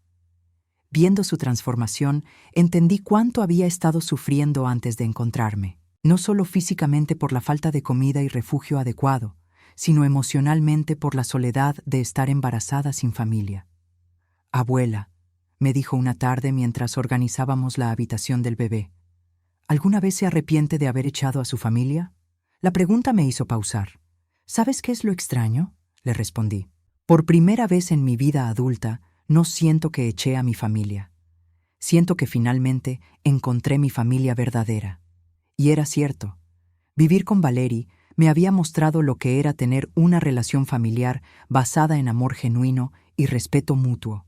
Viendo su transformación, entendí cuánto había estado sufriendo antes de encontrarme, no solo físicamente por la falta de comida y refugio adecuado, sino emocionalmente por la soledad de estar embarazada sin familia. «Abuela», me dijo una tarde mientras organizábamos la habitación del bebé, ¿alguna vez se arrepiente de haber echado a su familia? La pregunta me hizo pausar. ¿Sabes qué es lo extraño?, le respondí. Por primera vez en mi vida adulta, no siento que eché a mi familia. Siento que finalmente encontré mi familia verdadera. Y era cierto. Vivir con Valerie me había mostrado lo que era tener una relación familiar basada en amor genuino y respeto mutuo.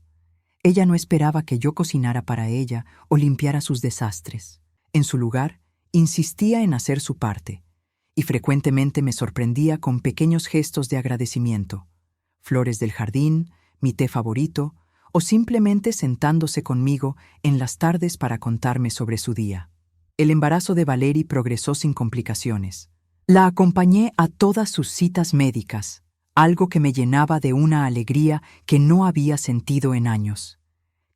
Ella no esperaba que yo cocinara para ella o limpiara sus desastres. En su lugar, insistía en hacer su parte, y frecuentemente me sorprendía con pequeños gestos de agradecimiento, flores del jardín, mi té favorito, o simplemente sentándose conmigo en las tardes para contarme sobre su día. El embarazo de Valerie progresó sin complicaciones. La acompañé a todas sus citas médicas, algo que me llenaba de una alegría que no había sentido en años.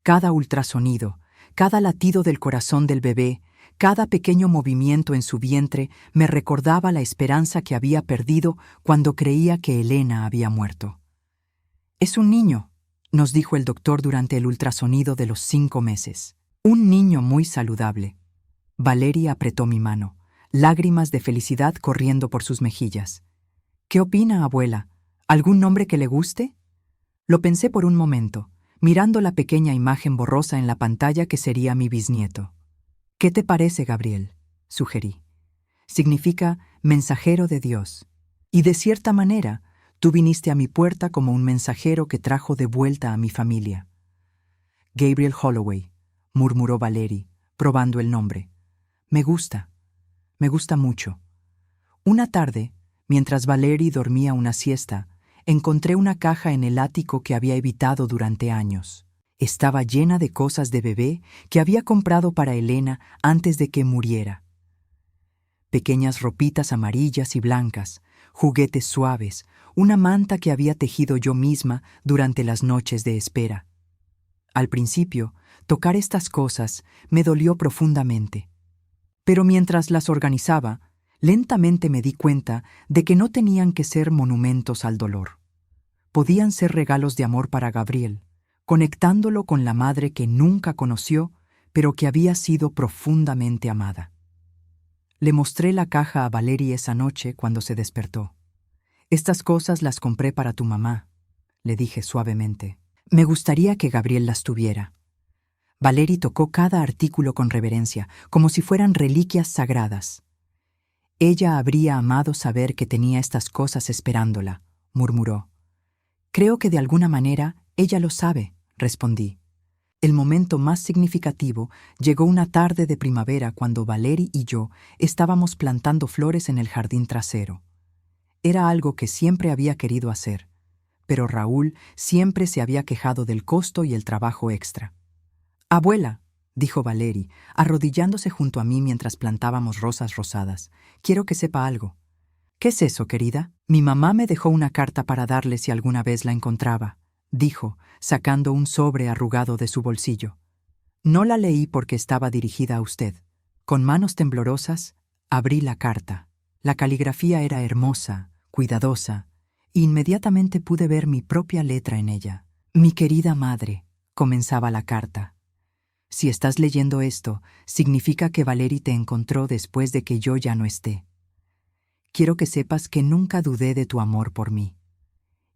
Cada ultrasonido, cada latido del corazón del bebé, cada pequeño movimiento en su vientre me recordaba la esperanza que había perdido cuando creía que Elena había muerto. «Es un niño», nos dijo el doctor durante el ultrasonido de los 5 meses. «Un niño muy saludable». Valery apretó mi mano, lágrimas de felicidad corriendo por sus mejillas. «¿Qué opina, abuela? ¿Algún nombre que le guste?» Lo pensé por un momento, mirando la pequeña imagen borrosa en la pantalla que sería mi bisnieto. «¿Qué te parece, Gabriel?», sugerí. «Significa mensajero de Dios. Y de cierta manera, tú viniste a mi puerta como un mensajero que trajo de vuelta a mi familia». «Gabriel Holloway», murmuró Valery, probando el nombre. Me gusta mucho». Una tarde, mientras Valery dormía una siesta, encontré una caja en el ático que había evitado durante años. Estaba llena de cosas de bebé que había comprado para Elena antes de que muriera. Pequeñas ropitas amarillas y blancas, juguetes suaves, una manta que había tejido yo misma durante las noches de espera. Al principio, tocar estas cosas me dolió profundamente. Pero mientras las organizaba, lentamente me di cuenta de que no tenían que ser monumentos al dolor. Podían ser regalos de amor para Gabriel, conectándolo con la madre que nunca conoció, pero que había sido profundamente amada. Le mostré la caja a Valery esa noche cuando se despertó. «Estas cosas las compré para tu mamá», le dije suavemente. «Me gustaría que Gabriel las tuviera». Valery tocó cada artículo con reverencia, como si fueran reliquias sagradas. «Ella habría amado saber que tenía estas cosas esperándola», murmuró. «Creo que de alguna manera ella lo sabe», respondí. El momento más significativo llegó una tarde de primavera cuando Valery y yo estábamos plantando flores en el jardín trasero. Era algo que siempre había querido hacer, pero Raúl siempre se había quejado del costo y el trabajo extra. «Abuela», dijo Valery, arrodillándose junto a mí mientras plantábamos rosas rosadas, «quiero que sepa algo». «¿Qué es eso, querida?» «Mi mamá me dejó una carta para darle si alguna vez la encontraba», dijo, sacando un sobre arrugado de su bolsillo. «No la leí porque estaba dirigida a usted». Con manos temblorosas, abrí la carta. La caligrafía era hermosa, cuidadosa, e inmediatamente pude ver mi propia letra en ella. «Mi querida madre», comenzaba la carta. «Si estás leyendo esto, significa que Valery te encontró después de que yo ya no esté. Quiero que sepas que nunca dudé de tu amor por mí.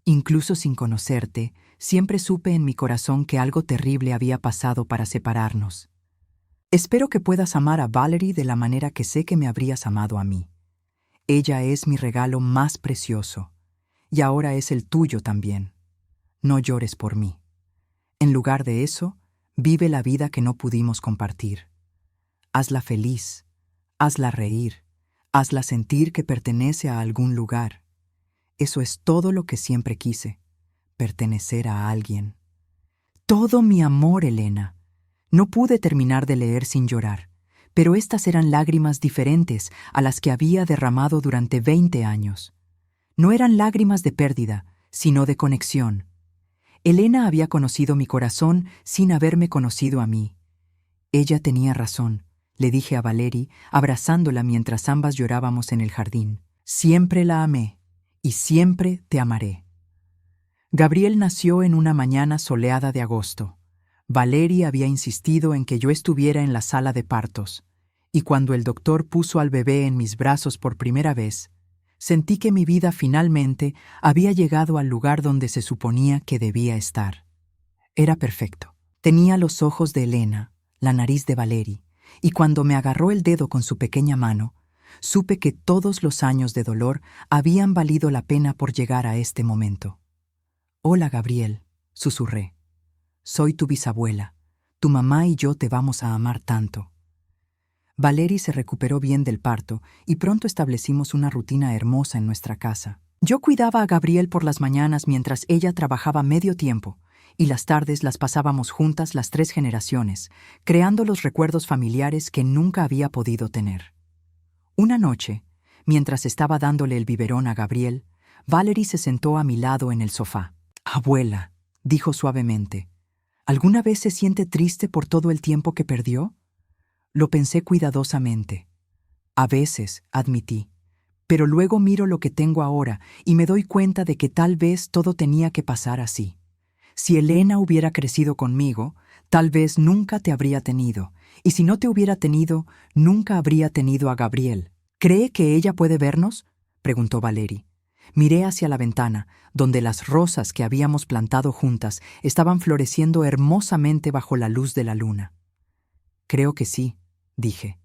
Incluso sin conocerte, siempre supe en mi corazón que algo terrible había pasado para separarnos. Espero que puedas amar a Valery de la manera que sé que me habrías amado a mí. Ella es mi regalo más precioso, y ahora es el tuyo también. No llores por mí. En lugar de eso, vive la vida que no pudimos compartir. Hazla feliz, hazla reír, hazla sentir que pertenece a algún lugar. Eso es todo lo que siempre quise, pertenecer a alguien. Todo mi amor, Elena». No pude terminar de leer sin llorar, pero estas eran lágrimas diferentes a las que había derramado durante 20 años. No eran lágrimas de pérdida, sino de conexión. Elena había conocido mi corazón sin haberme conocido a mí. Ella tenía razón, le dije a Valery, abrazándola mientras ambas llorábamos en el jardín. Siempre la amé, y siempre te amaré. Gabriel nació en una mañana soleada de agosto. Valery había insistido en que yo estuviera en la sala de partos, y cuando el doctor puso al bebé en mis brazos por primera vez, sentí que mi vida finalmente había llegado al lugar donde se suponía que debía estar. Era perfecto. Tenía los ojos de Elena, la nariz de Valery, y cuando me agarró el dedo con su pequeña mano, supe que todos los años de dolor habían valido la pena por llegar a este momento. «Hola, Gabriel», susurré. «Soy tu bisabuela. Tu mamá y yo te vamos a amar tanto». Valery se recuperó bien del parto y pronto establecimos una rutina hermosa en nuestra casa. Yo cuidaba a Gabriel por las mañanas mientras ella trabajaba medio tiempo, y las tardes las pasábamos juntas las 3 generaciones, creando los recuerdos familiares que nunca había podido tener. Una noche, Mientras estaba dándole el biberón a Gabriel, Valerie se sentó a mi lado en el sofá. «Abuela», dijo suavemente, «¿alguna vez se siente triste por todo el tiempo que perdió?» Lo pensé cuidadosamente. «A veces», admití, «pero luego miro lo que tengo ahora y me doy cuenta de que tal vez todo tenía que pasar así. Si Elena hubiera crecido conmigo, tal vez nunca te habría tenido, y si no te hubiera tenido, nunca habría tenido a Gabriel». «¿Cree que ella puede vernos?», preguntó Valerie. Miré hacia la ventana, donde las rosas que habíamos plantado juntas estaban floreciendo hermosamente bajo la luz de la luna. «Creo que sí», dije,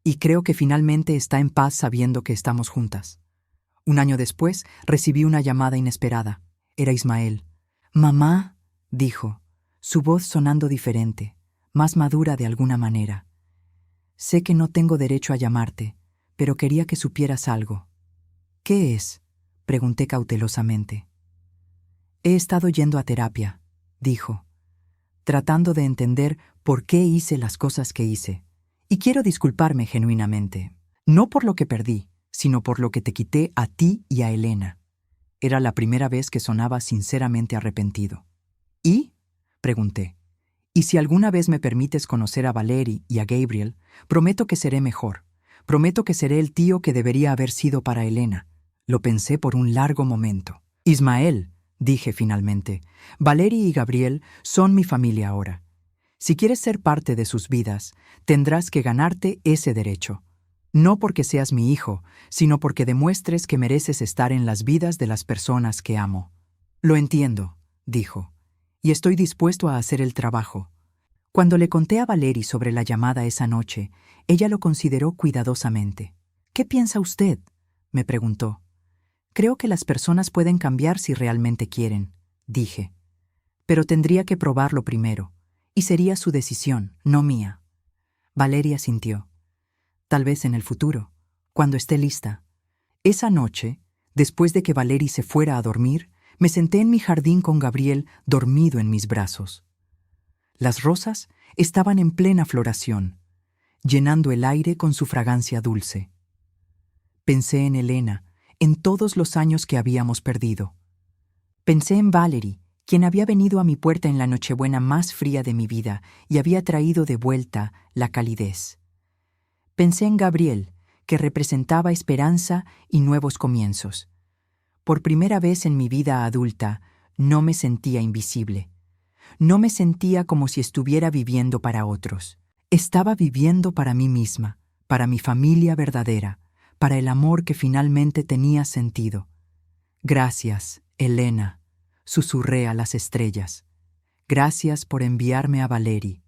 «y creo que finalmente está en paz sabiendo que estamos juntas». Un año después recibí una llamada inesperada. Era Ismael. «Mamá», dijo, su voz sonando diferente, más madura de alguna manera. «Sé que no tengo derecho a llamarte, pero quería que supieras algo». «¿Qué es?», pregunté cautelosamente. «He estado yendo a terapia», dijo, tratando de entender por qué hice las cosas que hice. «Y quiero disculparme genuinamente, no por lo que perdí, sino por lo que te quité a ti y a Elena». Era la primera vez que sonaba sinceramente arrepentido. «¿Y?», pregunté. «Y si alguna vez me permites conocer a Valerie y a Gabriel, prometo que seré mejor. Prometo que seré el tío que debería haber sido para Elena». Lo pensé por un largo momento. «Ismael», dije finalmente, «Valerie y Gabriel son mi familia ahora. Si quieres ser parte de sus vidas, tendrás que ganarte ese derecho. No porque seas mi hijo, sino porque demuestres que mereces estar en las vidas de las personas que amo». «Lo entiendo», dijo, «y estoy dispuesto a hacer el trabajo». Cuando le conté a Valerie sobre la llamada esa noche, ella lo consideró cuidadosamente. «¿Qué piensa usted?», me preguntó. «Creo que las personas pueden cambiar si realmente quieren», dije. «Pero tendría que probarlo primero, y sería su decisión, no mía». Valeria asintió. «Tal vez en el futuro, cuando esté lista». Esa noche, después de que Valerie se fuera a dormir, me senté en mi jardín con Gabriel dormido en mis brazos. Las rosas estaban en plena floración, llenando el aire con su fragancia dulce. Pensé en Elena, en todos los años que habíamos perdido. Pensé en Valerie, quien había venido a mi puerta en la Nochebuena más fría de mi vida y había traído de vuelta la calidez. Pensé en Gabriel, que representaba esperanza y nuevos comienzos. Por primera vez en mi vida adulta, no me sentía invisible. No me sentía como si estuviera viviendo para otros. Estaba viviendo para mí misma, para mi familia verdadera, para el amor que finalmente tenía sentido. «Gracias, Elena», susurré a las estrellas. «Gracias por enviarme a Valerie.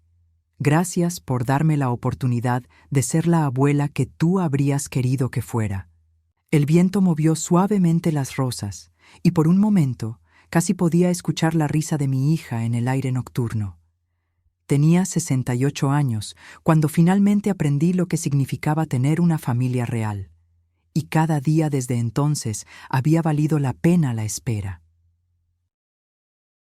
Gracias por darme la oportunidad de ser la abuela que tú habrías querido que fuera». El viento movió suavemente las rosas, y por un momento casi podía escuchar la risa de mi hija en el aire nocturno. Tenía 68 años cuando finalmente aprendí lo que significaba tener una familia real. Y cada día desde entonces había valido la pena la espera.